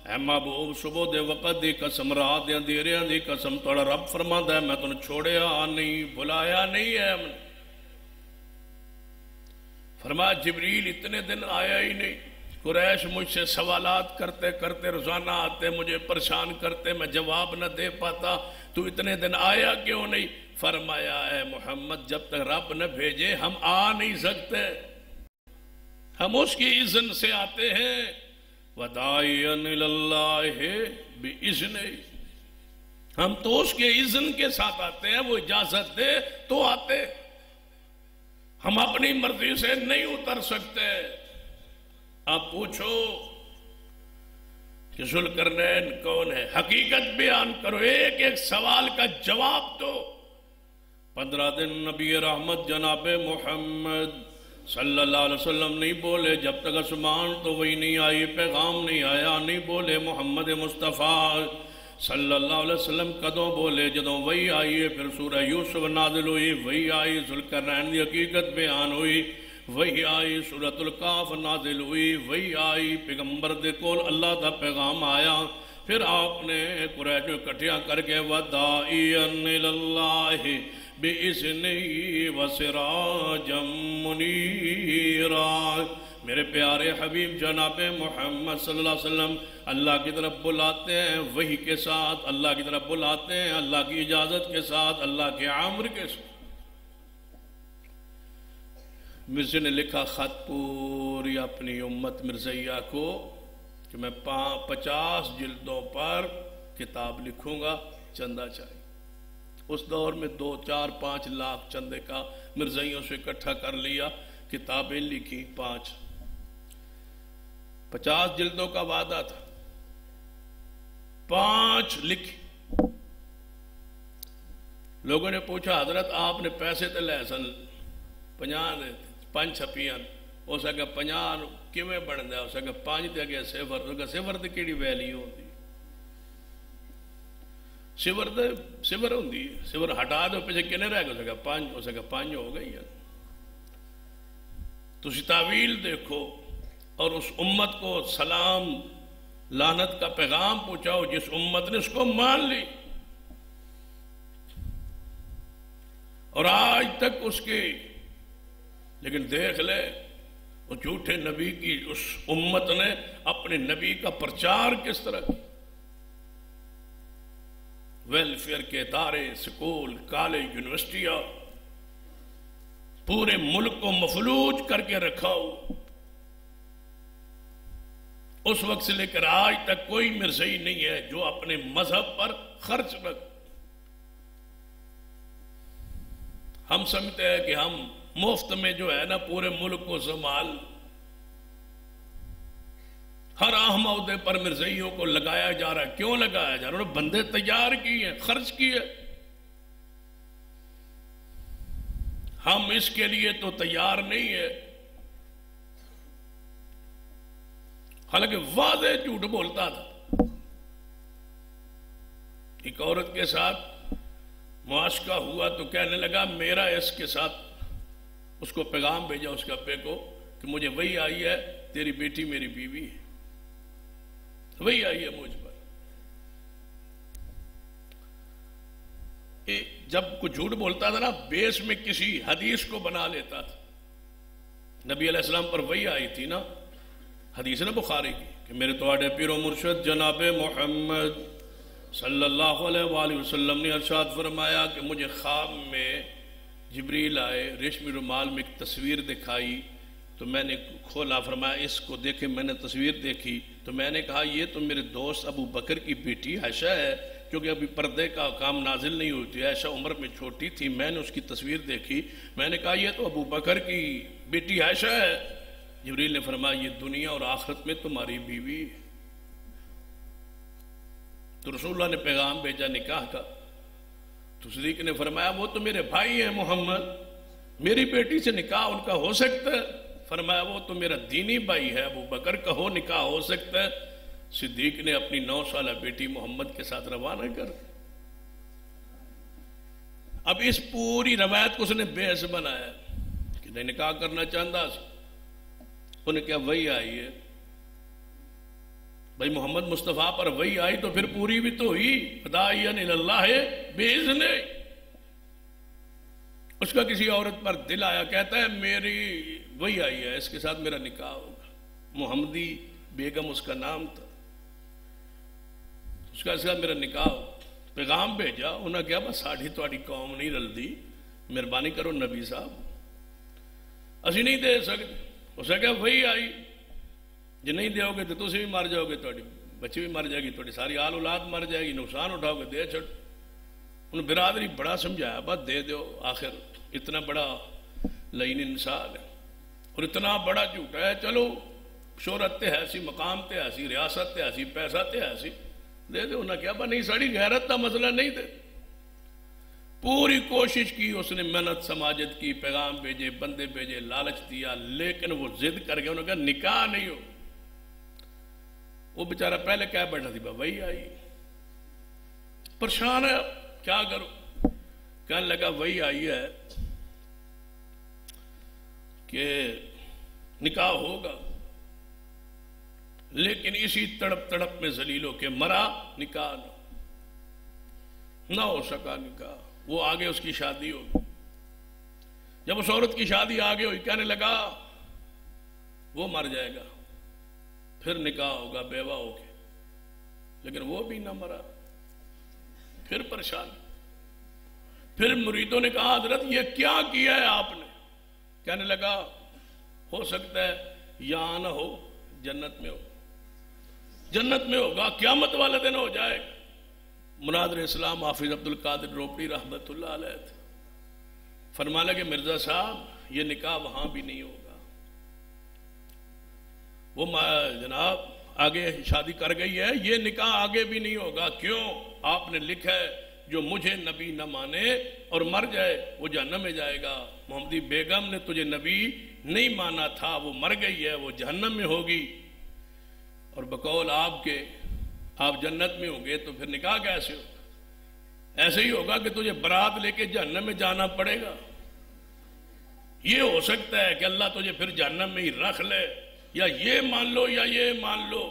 اے محبوب صبح دے وقت دی قسم، رات دے اندھیریاں دی قسم، تھوڑا رب فرماندا ہے میں تنوں چھوڑیا نہیں، بلایا نہیں ہے۔ فرمایا جبریل اتنے دن آیا ہی نہیں۔ قریش مجھ سے سوالات کرتے کرتے روزانہ آتے، مجھے پریشان کرتے، میں جواب نہ دے پاتا۔ تو اتنے دن آیا کیوں نہیں؟ فرمایا اے محمد جب تک رب نہ بھیجے ہم آ نہیں سکتے، ہم اس کی اذن سے آتے ہیں۔ وَدَاعِيًا إِلَى اللَّهِ بِإِذْنِهِ، ہم تو اس کے اذن کے ساتھ آتے ہیں، وہ اجازت دے تو آتے، ہم اپنی مرضی سے نہیں اتر سکتے۔ اب پوچھو کہ ذوالقرنین کون ہے؟ حقیقت بیان کرو، ایک ایک سوال کا جواب دو۔ 15 دن نبی رحمت جناب محمد صلی اللہ علیہ وسلم نہیں بولے، جب تک آسمان تو وہی نہیں آئی، پیغام نہیں آیا، نہیں بولے محمد مصطفیٰ صلی اللہ علیہ وسلم۔ کدوں بولے؟ جدوں وہی آئی ہے، پھر سورہ یوسف نازل ہوئی، وہی آئی ذوالقرنین دی حقیقت بیان ہوئی، وہی آئی سورۃ الکہف نازل ہوئی، وہی آئی پیغمبر دے کول اللہ دا پیغام آیا، پھر آپ نے قریش کو اکٹھیاں کر کے وَدَاعِيًا إِلَى اللَّهِ بِإِذْنِهِ وَسِرَاجًا مُنِيرًا۔ میرے پیارے حبیب جناب محمد صلی اللہ علیہ وسلم اللہ کی طرف بلاتے ہیں وحی کے ساتھ، اللہ کی طرف بلاتے ہیں اللہ کی اجازت کے ساتھ، اللہ کے امر کے ساتھ۔ مرزا نے لکھا خط پوری اپنی امت مرزیہ کو کہ میں 50 جلدوں پر کتاب لکھوں گا، چندہ چاہیے۔ اس دور میں 2، 4، 5 لاکھ چندے کا مرزائیوں سے اکٹھا کر لیا، کتابیں لکھی 5، 50 جلدوں کا وعدہ تھا، 5 لکھی۔ لوگوں نے پوچھا حضرت آپ نے پیسے تے لے سن 50 دے 5 چھپیاں، ہو سکا 50 کیویں بن دیا، ہو سکا 5 تے اگے صفر، ہو سکا صفر تے کیڑی ویلیو ہوتی، صفر ہوندی ہے، صفر ہٹا دو پیچھے کنے رہ گئے، ہو سکا 5، ہو سکا 5 ہو گئی ہے۔ تو اسی تعویل دیکھو اور اس امت کو سلام لعنت کا پیغام پہنچاؤ جس امت نے اس کو مان لی اور آج تک اس کی، لیکن دیکھ لے وہ جھوٹے نبی کی اس امت نے اپنے نبی کا پرچار کس طرح کی۔ ویلفیئر کے ادارے، سکول، کالج، یونیورسٹیاں پورے ملک کو مفلوج کر کے رکھا ہو۔ اس وقت سے لے کر آج تک کوئی مرزائی نہیں ہے جو اپنے مذہب پر خرچ نہ کرے۔ ہم سمجھتے ہیں کہ ہم مفت میں جو ہے نا پورے ملک کو سنبھال، ہر اہم عہدے پر مرزائیوں کو لگایا جا رہا ہے۔ کیوں لگایا جا رہا ہے؟ انہوں نے بندے تیار کیے ہیں، خرچ کیے۔ ہم اس کے لیے تو تیار نہیں ہے، حالانکہ واضح جھوٹ بولتا تھا۔ ایک عورت کے ساتھ معاشقہ ہوا تو کہنے لگا میرا اس کے ساتھ، اس کو پیغام بھیجا اس کے ابے کو کہ مجھے وہی آئی ہے تیری بیٹی میری بیوی ہے، وہی آئی ہے مجھ پر۔ جب کوئی جھوٹ بولتا تھا نا بیس میں کسی حدیث کو بنا لیتا تھا۔ نبی علیہ السلام پر وہی آئی تھی نا، حدیث نا بخاری کی کہ میرے تواڈے پیر و مرشد جناب محمد صلی اللہ علیہ وآلہ وسلم نے ارشاد فرمایا کہ مجھے خواب میں جبریل آئے، ریشمی رومال میں ایک تصویر دکھائی تو میں نے کھولا، فرمایا اس کو دیکھے، میں نے تصویر دیکھی تو میں نے کہا یہ تو میرے دوست ابو بکر کی بیٹی عائشہ ہے، کیونکہ ابھی پردے کا کام نازل نہیں ہوتی، عائشہ عمر میں چھوٹی تھی، میں نے اس کی تصویر دیکھی، میں نے کہا یہ تو ابو بکر کی بیٹی عائشہ ہے۔ جبریل نے فرمایا یہ دنیا اور آخرت میں تمہاری بیوی ہے۔ تو رسول اللہ نے پیغام بھیجا نکاح کا، تو صدیق نے فرمایا وہ تو میرے بھائی ہیں محمد، میری بیٹی سے نکاح ان کا ہو سکتا ہے؟ فرمایا وہ تو میرا دینی بھائی ہے، ابو بکر کا ہو نکاح ہو سکتا ہے؟ صدیق نے اپنی 9 سالہ بیٹی محمد کے ساتھ روانہ کر دی۔ اب اس پوری روایت کو اس نے بحث بنایا کہ نہیں نکاح کرنا چاہتا سی، انہیں کیا وہی آئی ہے بھائی محمد مصطفیٰ پر وہی آئی تو پھر پوری بھی تو ہوئی، داعیًا الی اللہ بإذنہ۔ اس کا کسی عورت پر دل آیا، کہتا ہے میری وہی آئی ہے، اس کے ساتھ میرا نکاح ہوگا۔ محمدی بیگم اس کا نام تھا، اس کا ساتھ میرا نکاح ہوگا۔ پیغام بھیجا، انہیں کیا بس ساڑھی تھوڑی قوم نہیں رلدی، مہربانی کرو نبی صاحب اسی نہیں دے سکتے. اسے کہا وہی آئی، جی نہیں دیو گے تو تسی بھی مر جاؤ گے، تھوڑی بچی بھی مر جائے گی، تھوڑی ساری آل اولاد مر جائے گی، نقصان اٹھاؤ گے، دے چھڑ. انہوں برادری بڑا سمجھایا بس دے دو. آخر اتنا بڑا لعین انسان ہے اور اتنا بڑا جھوٹا ہے، چلو شہرت تے ایسی، مقام تے ایسی، ریاست تے ایسی، پیسہ تے ایسی، دے دے. انہیں کیا نہیں ساڑی غیرت کا مسئلہ نہیں دے. پوری کوشش کی اس نے، محنت سماجت کی، پیغام بھیجے، بندے بھیجے، لالچ دیا، لیکن وہ ضد کر گیا. انہوں نے کہا نکاح نہیں ہو. وہ بیچارہ پہلے کہہ بیٹھا تھی وہی آئی، پریشان ہے کیا کروں. کہنے لگا وہی آئی ہے کہ نکاح ہوگا، لیکن اسی تڑپ تڑپ میں ذلیل ہو کے مرا، نکاح نہ ہو سکا. نکاح وہ آگے اس کی شادی ہوگی. جب اس عورت کی شادی آگے ہوئی، کہنے لگا وہ مر جائے گا پھر نکاح ہوگا بیوہ ہو کے، لیکن وہ بھی نہ مرا. پھر پریشان. پھر مریدوں نے کہا حضرت یہ کیا کیا ہے آپ نے؟ کہنے لگا ہو سکتا ہے یہاں نہ ہو، جنت میں ہو، جنت میں ہوگا، قیامت والے دن ہو جائے گا. مناظر اسلام حافظ عبد القادر روپڑی رحمت اللہ علیہ تھے. فرمانے کہ مرزا صاحب یہ نکاح وہاں بھی نہیں ہوگا. وہ جناب آگے شادی کر گئی ہے، یہ نکاح آگے بھی نہیں ہوگا. کیوں؟ آپ نے لکھا ہے جو مجھے نبی نہ مانے اور مر جائے وہ جہنم میں جائے گا. محمدی بیگم نے تجھے نبی نہیں مانا تھا، وہ مر گئی ہے، وہ جہنم میں ہوگی. اور بقول آپ کے آپ جنت میں ہوں گے تو پھر نکاح کیسے ہوگا؟ ایسے ہی ہوگا کہ تجھے برات لے کے جہنم میں جانا پڑے گا. یہ ہو سکتا ہے کہ اللہ تجھے پھر جہنم میں ہی رکھ لے، یا یہ مان لو یا یہ مان لو.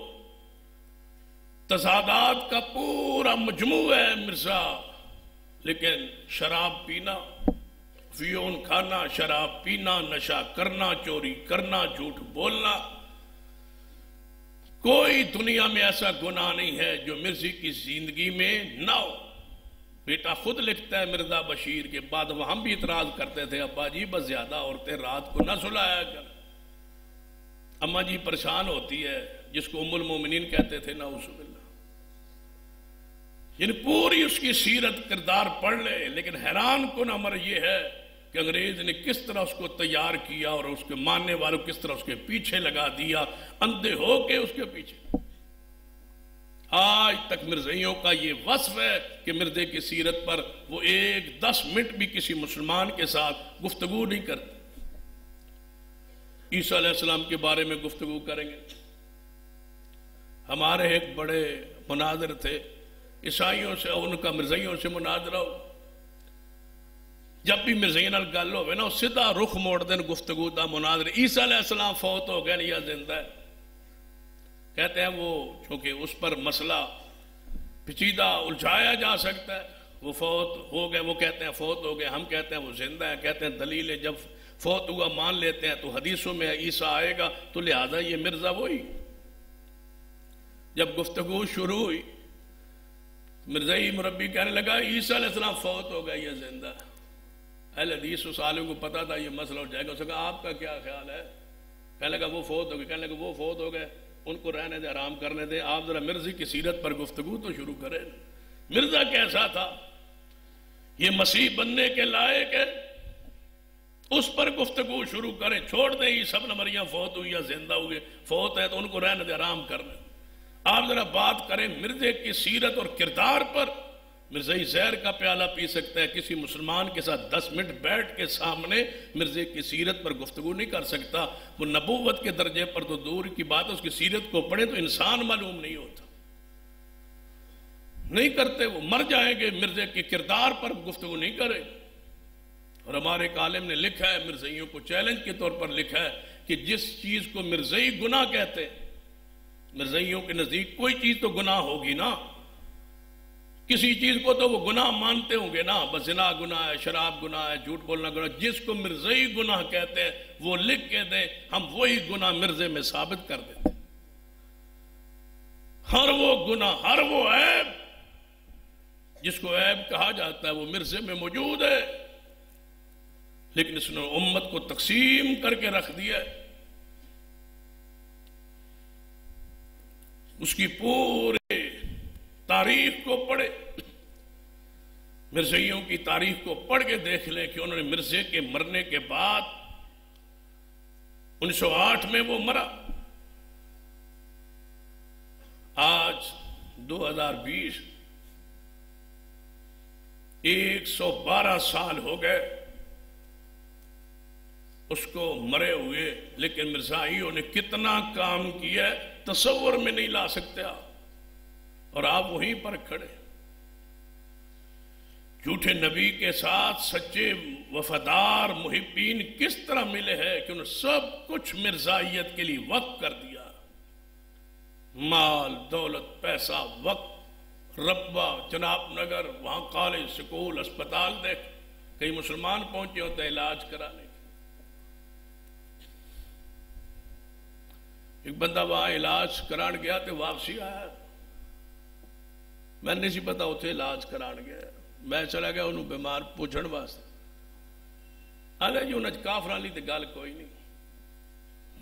تضادات کا پورا مجموع ہے مرزا. لیکن شراب پینا، فیون کھانا، شراب پینا، نشہ کرنا، چوری کرنا، جھوٹ بولنا، کوئی دنیا میں ایسا گناہ نہیں ہے جو مرزی کی زندگی میں نہ ہو. بیٹا خود لکھتا ہے مرزا بشیر کے بعد، وہ ہم بھی اعتراض کرتے تھے ابا جی بس زیادہ عورتیں رات کو نہ سلایا کر. اماں جی پریشان ہوتی ہے، جس کو ام المومنین کہتے تھے نعوذ باللہ. یعنی پوری اس کی سیرت کردار پڑھ لے. لیکن حیران کن امر یہ ہے کہ انگریز نے کس طرح اس کو تیار کیا اور اس کے ماننے والوں کس طرح اس کے پیچھے لگا دیا، اندھے ہو کے اس کے پیچھے. آج تک مرزائیوں کا یہ وصف ہے کہ مرزے کی سیرت پر وہ 10 منٹ بھی کسی مسلمان کے ساتھ گفتگو نہیں کرتے. عیسیٰ علیہ السلام کے بارے میں گفتگو کریں گے. ہمارے ایک بڑے مناظر تھے عیسائیوں سے، ان کا مرزائیوں سے مناظرہ ہو. جب بھی مرزائیوں نال گل ہوئے نا سیدھا رخ موڑ دین گفتگو دا مناظر. عیسیٰ علیہ السلام فوت ہو گئے یا زندہ ہے؟ کہتے ہیں وہ چونکہ اس پر مسئلہ پیچیدہ الجھایا جا سکتا ہے، وہ فوت ہو گئے، وہ کہتے ہیں فوت ہو گئے، ہم کہتے ہیں وہ زندہ ہے. کہتے ہیں دلیل ہے جب فوت ہوا مان لیتے ہیں تو حدیثوں میں عیسیٰ آئے گا، تو لہذا یہ مرزا وہی. جب گفتگو شروع ہوئی مرزائی مربی کہنے لگا عیسیٰ علیہ السلام فوت ہو گئے یا زندہ ہے. اہل حدیث اس عالم کو پتا تھا یہ مسئلہ ہو جائے گا. اس نے کہا آپ کا کیا خیال ہے؟ کہنے لگا وہ فوت ہو گئے. کہنے لگا وہ فوت ہو گئے، ان کو رہنے دے، آرام کرنے دے، آپ ذرا مرزی کی سیرت پر گفتگو تو شروع کریں. مرزا کیسا تھا؟ یہ مسیح بننے کے لائق ہے، اس پر گفتگو شروع کریں. چھوڑ دیں یہ سب مریم فوت ہوئی یا زندہ ہوئے، فوت ہے تو ان کو رہنے دے، آرام کرنے. آپ ذرا بات کریں مرزے کی سیرت اور کردار پر. مرزائی زہر کا پیالہ پی سکتا ہے، کسی مسلمان کے ساتھ 10 منٹ بیٹھ کے سامنے مرزے کی سیرت پر گفتگو نہیں کر سکتا. وہ نبوت کے درجے پر تو دور کی بات ہے، اس کی سیرت کو پڑھیں تو انسان معلوم نہیں ہوتا. نہیں کرتے، وہ مر جائیں گے. مرزے کی کردار پر گفتگو نہیں کرے. اور ہمارے ایک عالم نے لکھا ہے، مرزائیوں کو چیلنج کے طور پر لکھا ہے کہ جس چیز کو مرزائی گناہ کہتے ہیں، مرزائیوں کے نزدیک کوئی چیز تو گناہ ہوگی نا، کسی چیز کو تو وہ گناہ مانتے ہوں گے نا. بس زنا گناہ ہے، شراب گناہ ہے، جھوٹ بولنا گناہ. جس کو مرزائی گناہ کہتے ہیں وہ لکھ کے دیں، ہم وہی گناہ مرزے میں ثابت کر دیتے. ہر وہ گناہ، ہر وہ عیب جس کو عیب کہا جاتا ہے وہ مرزے میں موجود ہے، لیکن اس نے امت کو تقسیم کر کے رکھ دیا ہے۔ اس کی پورے تاریخ کو پڑھے، مرزائیوں کی تاریخ کو پڑھ کے دیکھ لیں کہ انہوں نے مرزے کے مرنے کے بعد 1908 میں وہ مرا، آج 2020 112 سال ہو گئے اس کو مرے ہوئے، لیکن مرزائیوں نے کتنا کام کیا ہے تصور میں نہیں لا سکتے آپ، اور آپ وہیں پر کھڑے۔ جھوٹے نبی کے ساتھ سچے وفادار محبین کس طرح ملے ہیں کہ انہوں نے سب کچھ مرزائیت کے لیے وقف کر دیا، مال دولت پیسہ وقت، رقبہ جناب نگر، وہاں کالج سکول اسپتال، دیکھ کئی مسلمان پہنچے ہوتے ہیں علاج کرانے۔ ایک بندہ وہاں علاج کران گیا تو واپسی آیا، میں نہیں سی پتا اتنے علاج کران گیا، میں چلا گیا انہوں بیمار پوچھن واسطے، آلے جی انہیں کافران لی تے گل کوئی نہیں،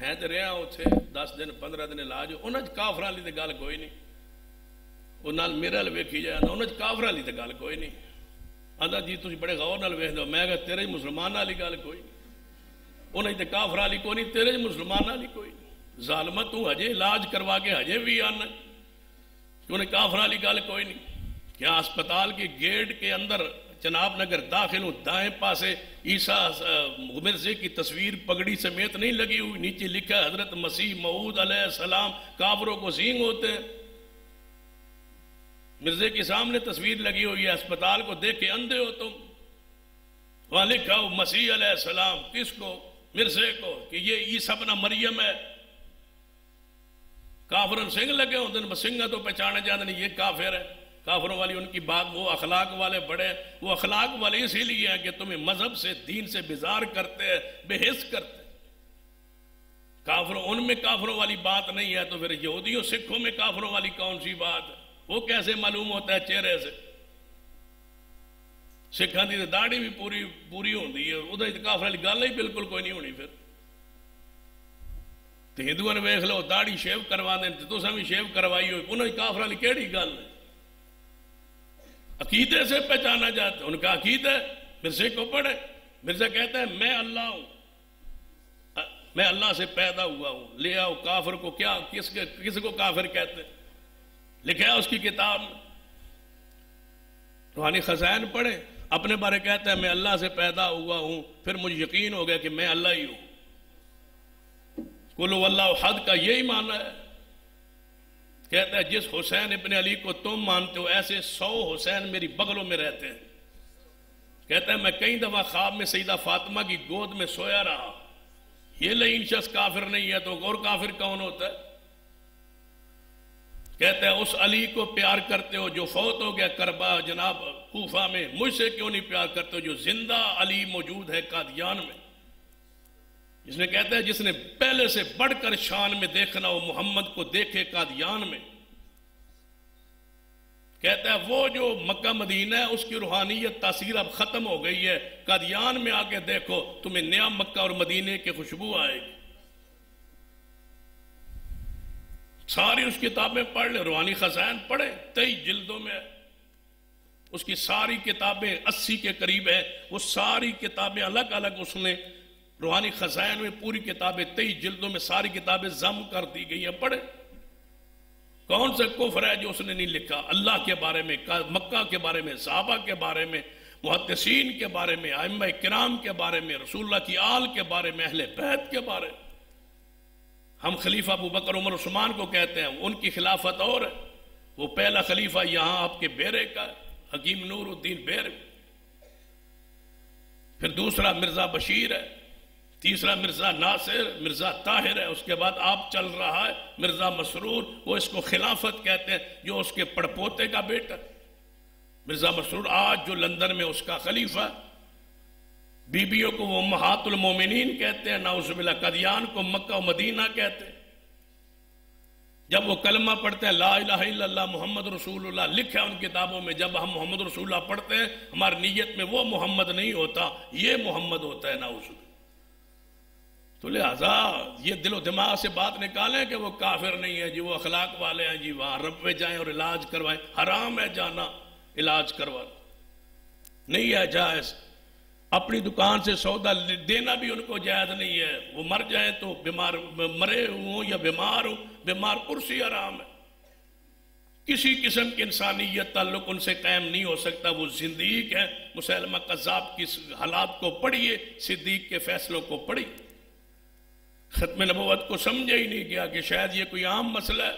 میں تے رہا اتنے 10 دن 15 دن علاج، انہیں کافران لی تے گل کوئی نہیں، وہ نال میرے لئے ویکھی جائے نا، انہیں کافران لی تے گل کوئی نہیں، آندا جی تسی بڑے غور نال ویکھ دو، میں کہا تیرے مسلمان والی گل کوئی نہیں، انہیں تے کافران لی کوئی نہیں، تیرے مسلمان والی کوئی نہیں، ظالمہ تو ہجے علاج کروا کے ہجے بھی آنا، انہیں کافران والی گل کوئی نہیں۔ کیا اسپتال کے گیٹ کے اندر جناب نگر داخل ہوں، دائیں پاسے عیسیٰ مرزے کی تصویر پگڑی سمیت نہیں لگی ہوئی، نیچے لکھا ہے حضرت مسیح موعود علیہ السلام، کافروں کو سینگ ہوتے ہیں، مرزے کے سامنے تصویر لگی ہوئی ہے، اسپتال کو دیکھ کے اندھے ہو تم، وہاں لکھا ہو مسیح علیہ السلام، کس کو؟ مرزے کو، کہ یہ عیسیٰ ابن مریم ہے، کافرن سنگ لگے ہوتے ہیں، سنگا تو پہچانے جاتے ہیں یہ کافر ہے، کافروں والی ان کی بات، وہ اخلاق والے بڑے، وہ اخلاق والے اسی لیے ہیں کہ تمہیں مذہب سے دین سے بیزار کرتے ہیں، بے حس کرتے ہیں، کافروں ان میں کافروں والی بات نہیں ہے، تو پھر یہودیوں سکھوں میں کافروں والی کون سی بات ہے؟ وہ کیسے معلوم ہوتا ہے چہرے سے؟ سکھان دی داڑھی بھی پوری ہوندی ہے، ادھر کافر والی گل ہی بالکل کوئی نہیں ہونی، پھر تو ہندوؤں نے ویکھ لو داڑھی شیو کروا دیں تو بھی شیو کروائی ہوئی، انہوں نے کافر والی کیڑی گل ہے؟ عقیدے سے پہچانا جاتا ہے، ان کا عقیدہ مرزے کو پڑھے، مرزا کہتا ہے میں اللہ ہوں، میں اللہ سے پیدا ہوا ہوں، لے آؤ کافر کو، کیا کس کو کافر کہتے ہیں؟ لکھا ہے اس کی کتاب میں، روحانی خزائن پڑھے، اپنے بارے کہتا ہے میں اللہ سے پیدا ہوا ہوں، پھر مجھے یقین ہو گیا کہ میں اللہ ہی ہوں، قل هو اللہ احد کا یہی معنی ہے، کہتا ہے جس حسین ابن علی کو تم مانتے ہو ایسے 100 حسین میری بغلوں میں رہتے ہیں، کہتا ہے میں کئی دفعہ خواب میں سیدہ فاطمہ کی گود میں سویا رہا، یہ لعین شخص کافر نہیں ہے تو اور کافر کون ہوتا ہے؟ کہتا ہے اس علی کو پیار کرتے ہو جو فوت ہو گیا کربلا جناب کوفہ میں، مجھ سے کیوں نہیں پیار کرتے ہو جو زندہ علی موجود ہے قادیان میں؟ اس نے کہتا ہے جس نے پہلے سے بڑھ کر شان میں دیکھنا ہو محمد کو دیکھے قادیان میں، کہتا ہے وہ جو مکہ مدینہ ہے اس کی روحانیت تاثیر اب ختم ہو گئی ہے، قادیان میں آ کے دیکھو تمہیں نیا مکہ اور مدینے کے خوشبو آئے گی۔ ساری اس کتابیں پڑھ لیں، روحانی خزائن پڑھیں، 23 جلدوں میں اس کی ساری کتابیں 80 کے قریب ہیں، وہ ساری کتابیں الگ الگ اس نے روحانی خزائن میں پوری کتابیں 23 جلدوں میں ساری کتابیں ضم کر دی گئی ہیں، پڑھیں۔ کون سے کفر ہے جو اس نے نہیں لکھا؟ اللہ کے بارے میں، مکہ کے بارے میں، صحابہ کے بارے میں، محدثین کے بارے میں، ائمہ کرام کے بارے میں، رسول اللہ کی آل کے بارے میں، اہل بیت کے بارے میں۔ ہم خلیفہ ابو بکر عمر عثمان کو کہتے ہیں، ان کی خلافت اور ہے، وہ پہلا خلیفہ یہاں آپ کے بیرے کا ہے، حکیم نور الدین بیرے، پھر دوسرا مرزا بشیر ہے، تیسرا مرزا ناصر، مرزا طاہر ہے، اس کے بعد آپ چل رہا ہے مرزا مسرور، وہ اس کو خلافت کہتے ہیں، جو اس کے پڑپوتے کا بیٹا مرزا مسرور آج جو لندن میں اس کا خلیفہ، بیبیوں کو وہ امہات المومنین کہتے ہیں، نعوذ باللہ قادیان کو مکہ و مدینہ کہتے ہیں، جب وہ کلمہ پڑھتے ہیں لا الہ الا اللہ محمد رسول اللہ، لکھا ان کتابوں میں جب ہم محمد رسول اللہ پڑھتے ہیں ہماری نیت میں وہ محمد نہیں ہوتا، یہ محمد ہوتا ہے نعوذ باللہ۔ تو لہذا یہ دل و دماغ سے بات نکالیں کہ وہ کافر نہیں ہے جی، وہ اخلاق والے ہیں جی، وہاں رب پہ جائیں اور علاج کروائیں۔ حرام ہے جانا علاج کروانا، نہیں ہے جائز۔ اپنی دکان سے سودا دینا بھی ان کو جائز نہیں ہے، وہ مر جائیں تو بیمار، مرے ہوں یا بیمار ہوں، بیمار کرسی حرام ہے۔ کسی قسم کی انسانیت تعلق ان سے قائم نہیں ہو سکتا، وہ زندیق ہے۔ مسیلمہ کذاب کی حالات کو پڑھیے، صدیق کے فیصلوں کو پڑھیے۔ ختم نبوت کو سمجھا ہی نہیں گیا کہ شاید یہ کوئی عام مسئلہ ہے،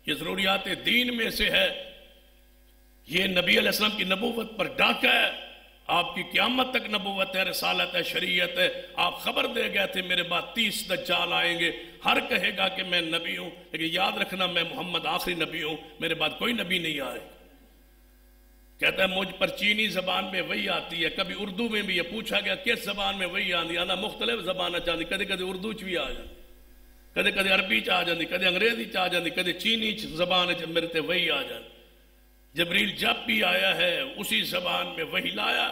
یہ ضروریات دین میں سے ہے، یہ نبی علیہ السلام کی نبوت پر ڈاکہ ہے، آپ کی قیامت تک نبوت ہے، رسالت ہے، شریعت ہے۔ آپ خبر دے گئے تھے میرے بعد 30 دجال آئیں گے، ہر کہے گا کہ میں نبی ہوں، لیکن یاد رکھنا میں محمد آخری نبی ہوں، میرے بعد کوئی نبی نہیں آئے۔ کہتا ہے مجھ پر چینی زبان میں وہی آتی ہے، کبھی اردو میں بھی یہ پوچھا گیا کس زبان میں وہی آتی ہے، مختلف زبان چاہتی، کدے کدے اردو چ بھی آ جاتی، کدے کدے عربی چ آ جاتی، کدے انگریزی چ آ جاتی، کدے چینی زبان میرے تے وہی آ جاتی۔ جبریل جب بھی آیا ہے اسی زبان میں وہی لایا۔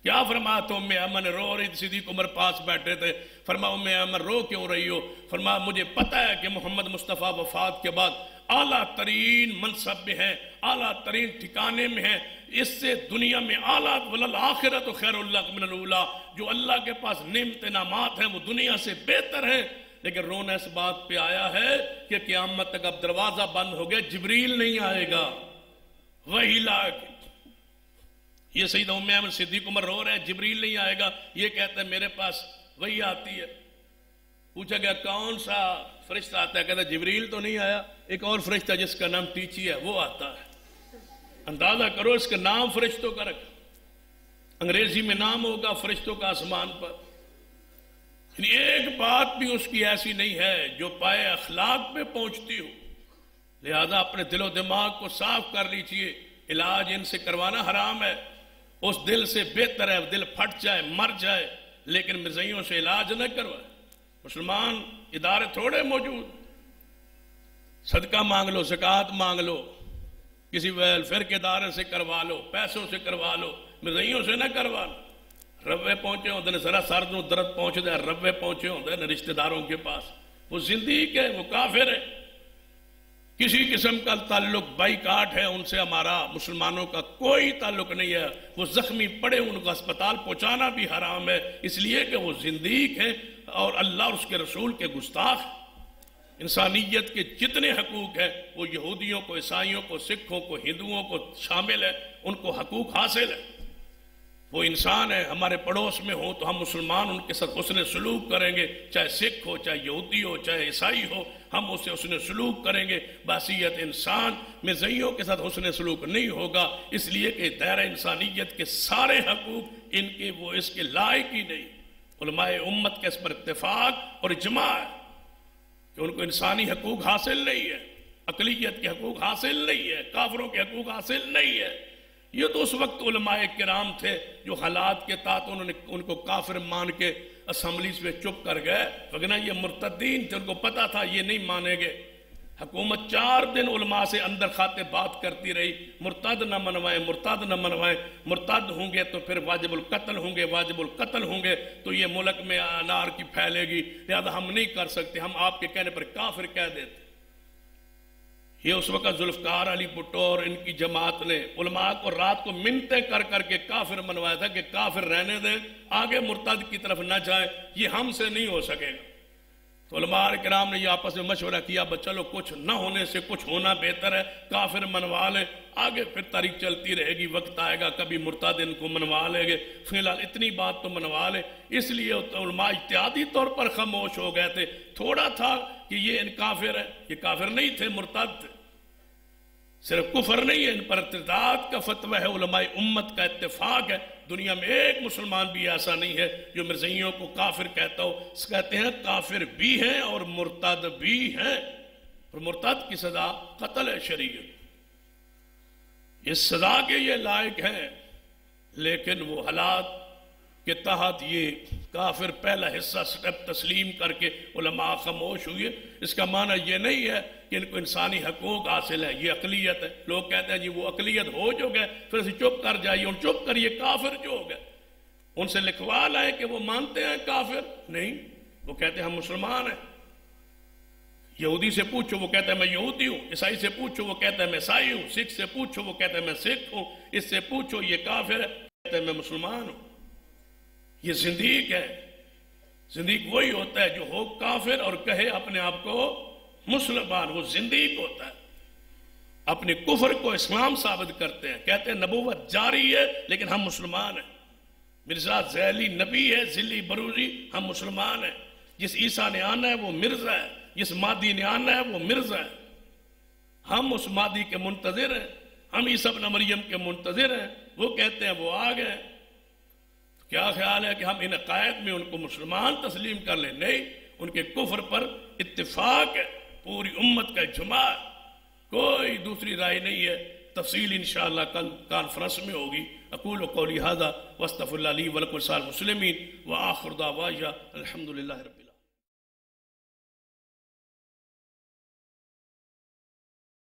کیا فرمایا تو ام ایمن رو رہی تھی، صدیق عمر پاس بیٹھے تھے، فرمایا ام ایمن رو کیوں رہی ہو؟ فرمایا مجھے پتہ ہے کہ محمد مصطفیٰ وفات کے بعد اعلیٰ ترین منصب میں ہیں، اعلیٰ ترین ٹھکانے میں ہیں، اس سے دنیا میں اعلیٰ والآخرۃ خیر لک من الاولیٰ، جو اللہ کے پاس نعمت انعامات ہیں وہ دنیا سے بہتر ہیں۔ لیکن رونا اس بات پہ آیا ہے کہ قیامت تک اب دروازہ بند ہو گیا، جبریل نہیں آئے گا وہی لا کے۔ یہ سیدہ ام ایمن صدیق عمر رو رہے ہیں، جبریل نہیں آئے گا، یہ کہتا ہے میرے پاس وہی آتی ہے۔ پوچھا گیا کون سا فرشتہ آتا ہے؟ کہتا ہے جبریل تو نہیں آیا، ایک اور فرشتہ جس کا نام ٹیچی ہے وہ آتا ہے۔ اندازہ کرو اس کا نام فرشتوں کا رکھا، انگریزی میں نام ہوگا فرشتوں کا آسمان پر۔ یعنی ایک بات بھی اس کی ایسی نہیں ہے جو پائے اخلاق پہ پہنچتی ہو۔ لہذا اپنے دل و دماغ کو صاف کر لیجئے، علاج ان سے کروانا حرام ہے۔ اس دل سے بہتر ہے دل پھٹ جائے مر جائے، لیکن مرزائیوں سے علاج نہ کروائے۔ مسلمان ادارے تھوڑے موجود، صدقہ مانگ لو، زکوٰۃ مانگ لو، کسی ویلفیئر کے ادارے سے کروا لو، پیسوں سے کروا لو، مرزائیوں سے نہ کروا لو۔ روے پہنچے ہوتے ہیں ذرا سر نو درد پہنچ دے، روے پہنچے ہوتے ہیں رشتہ داروں کے پاس، وہ زندیق ہے، وہ کافر ہے۔ کسی قسم کا تعلق بائیکاٹ ہے ان سے، ہمارا مسلمانوں کا کوئی تعلق نہیں ہے۔ وہ زخمی پڑے ان کو اسپتال پہنچانا بھی حرام ہے، اس لیے کہ وہ زندیق ہیں اور اللہ اور اس کے رسول کے گستاخ۔ انسانیت کے جتنے حقوق ہیں وہ یہودیوں کو، عیسائیوں کو، سکھوں کو، ہندوؤں کو شامل ہے، ان کو حقوق حاصل ہے۔ وہ انسان ہے، ہمارے پڑوس میں ہو تو ہم مسلمان ان کے ساتھ حسن سلوک کریں گے، چاہے سکھ ہو، چاہے یہودی ہو، چاہے عیسائی ہو، ہم اسے حسن سلوک کریں گے۔ بحیثیت انسان مرزائیوں کے ساتھ حسن سلوک نہیں ہوگا، اس لیے کہ دائرہ انسانیت کے سارے حقوق ان کے وہ اس کے لائق ہی نہیں۔ علماء امت کے اس پر اتفاق اور اجماع ہے کہ ان کو انسانی حقوق حاصل نہیں ہے، اقلیت کے حقوق حاصل نہیں ہے، کافروں کے حقوق حاصل نہیں ہے۔ یہ تو اس وقت علماء کرام تھے جو حالات کے تحت انہوں نے ان کو کافر مان کے اسمبلیز میں چپ کر گئے، وگرنہ یہ مرتدین تھے، ان کو پتا تھا یہ نہیں مانیں گے۔ حکومت 4 دن علماء سے اندر خاتے بات کرتی رہی، مرتد نہ منوائیں، مرتد نہ منوائیں، مرتد ہوں گے تو پھر واجب القتل ہوں گے، واجب القتل ہوں گے تو یہ ملک میں انار کی پھیلے گی، لہذا ہم نہیں کر سکتے، ہم آپ کے کہنے پر کافر کہہ دیتے۔ یہ اس وقت ذوالفقار علی بھٹو اور ان کی جماعت نے علماء کو رات کو منتیں کر کر کے کافر منوایا تھا کہ کافر رہنے دیں، آگے مرتد کی طرف نہ جائیں، یہ ہم سے نہیں ہو سکے گا۔ تو علماء کرام نے یہ آپس میں مشورہ کیا، بس چلو کچھ نہ ہونے سے کچھ ہونا بہتر ہے، کافر منوا لیں، آگے پھر تاریخ چلتی رہے گی، وقت آئے گا کبھی مرتد ان کو منوا لیں گے، فی الحال اتنی بات تو منوا لیں۔ اس لیے علماء اجتہادی طور پر خاموش ہو گئے تھے، تھوڑا تھا کہ یہ ان کافر ہے، یہ کافر نہیں تھے، مرتد تھے۔ صرف کفر نہیں ہے، ان پر ارتداد کا فتویٰ ہے، علماء امت کا اتفاق ہے، دنیا میں ایک مسلمان بھی ایسا نہیں ہے جو مرزائیوں کو کافر کہتا ہو۔ کہتے ہیں کافر بھی ہیں اور مرتد بھی ہیں، اور مرتد کی سزا قتل ہے شریعت، اس سزا کے یہ لائق ہیں، لیکن وہ حالات کے تحت یہ کافر پہلا حصہ سٹیپ تسلیم کر کے علماء خاموش ہوئے، اس کا معنی یہ نہیں ہے کہ ان کو انسانی حقوق حاصل ہے، یہ اقلیت ہے۔ لوگ کہتے ہیں جی وہ اقلیت ہو جو گئے پھر اسے چپ کر جائیے، ان چپ کریے، کافر جو ہو گئے ان سے لکھوا لائے کہ وہ مانتے ہیں کافر نہیں، وہ کہتے ہیں ہم مسلمان ہیں۔ یہودی سے پوچھو وہ کہتا ہے میں یہودی ہوں، عیسائی سے پوچھو وہ کہتا ہے میں عیسائی ہوں، سکھ سے پوچھو وہ کہتا ہے میں سکھ ہوں، اس سے پوچھو یہ کافر ہے کہتا ہے میں مسلمان ہوں۔ یہ زندیق ہے۔ زندیق وہی ہوتا ہے جو ہو کافر اور کہے اپنے آپ کو مسلمان، وہ زندیق ہوتا ہے۔ اپنے کفر کو اسلام ثابت کرتے ہیں، کہتے ہیں نبوت جاری ہے لیکن ہم مسلمان ہیں، مرزا ذیلی نبی ہے، ذلی بروزی، ہم مسلمان ہیں، جس عیسیٰ نے آنا ہے وہ مرزا ہے، جس مادی نے آنا ہے وہ مرزا ہے، ہم اس مادی کے منتظر ہیں، ہم عیسیٰ ابن مریم کے منتظر ہیں، وہ کہتے ہیں وہ آ گئے۔ کیا خیال ہے کہ ہم ان عقائد میں ان کو مسلمان تسلیم کر لیں؟ نہیں، ان کے کفر پر اتفاق ہے، پوری امت کا اجماع ہے، کوئی دوسری رائے نہیں ہے۔ تفصیل انشاءاللہ کل کانفرنس میں ہوگی۔ اقول قولی ھذا واستغفر اللہ لی ولکم ولسائر المسلمین وآخر دعوانا الحمدللہ رب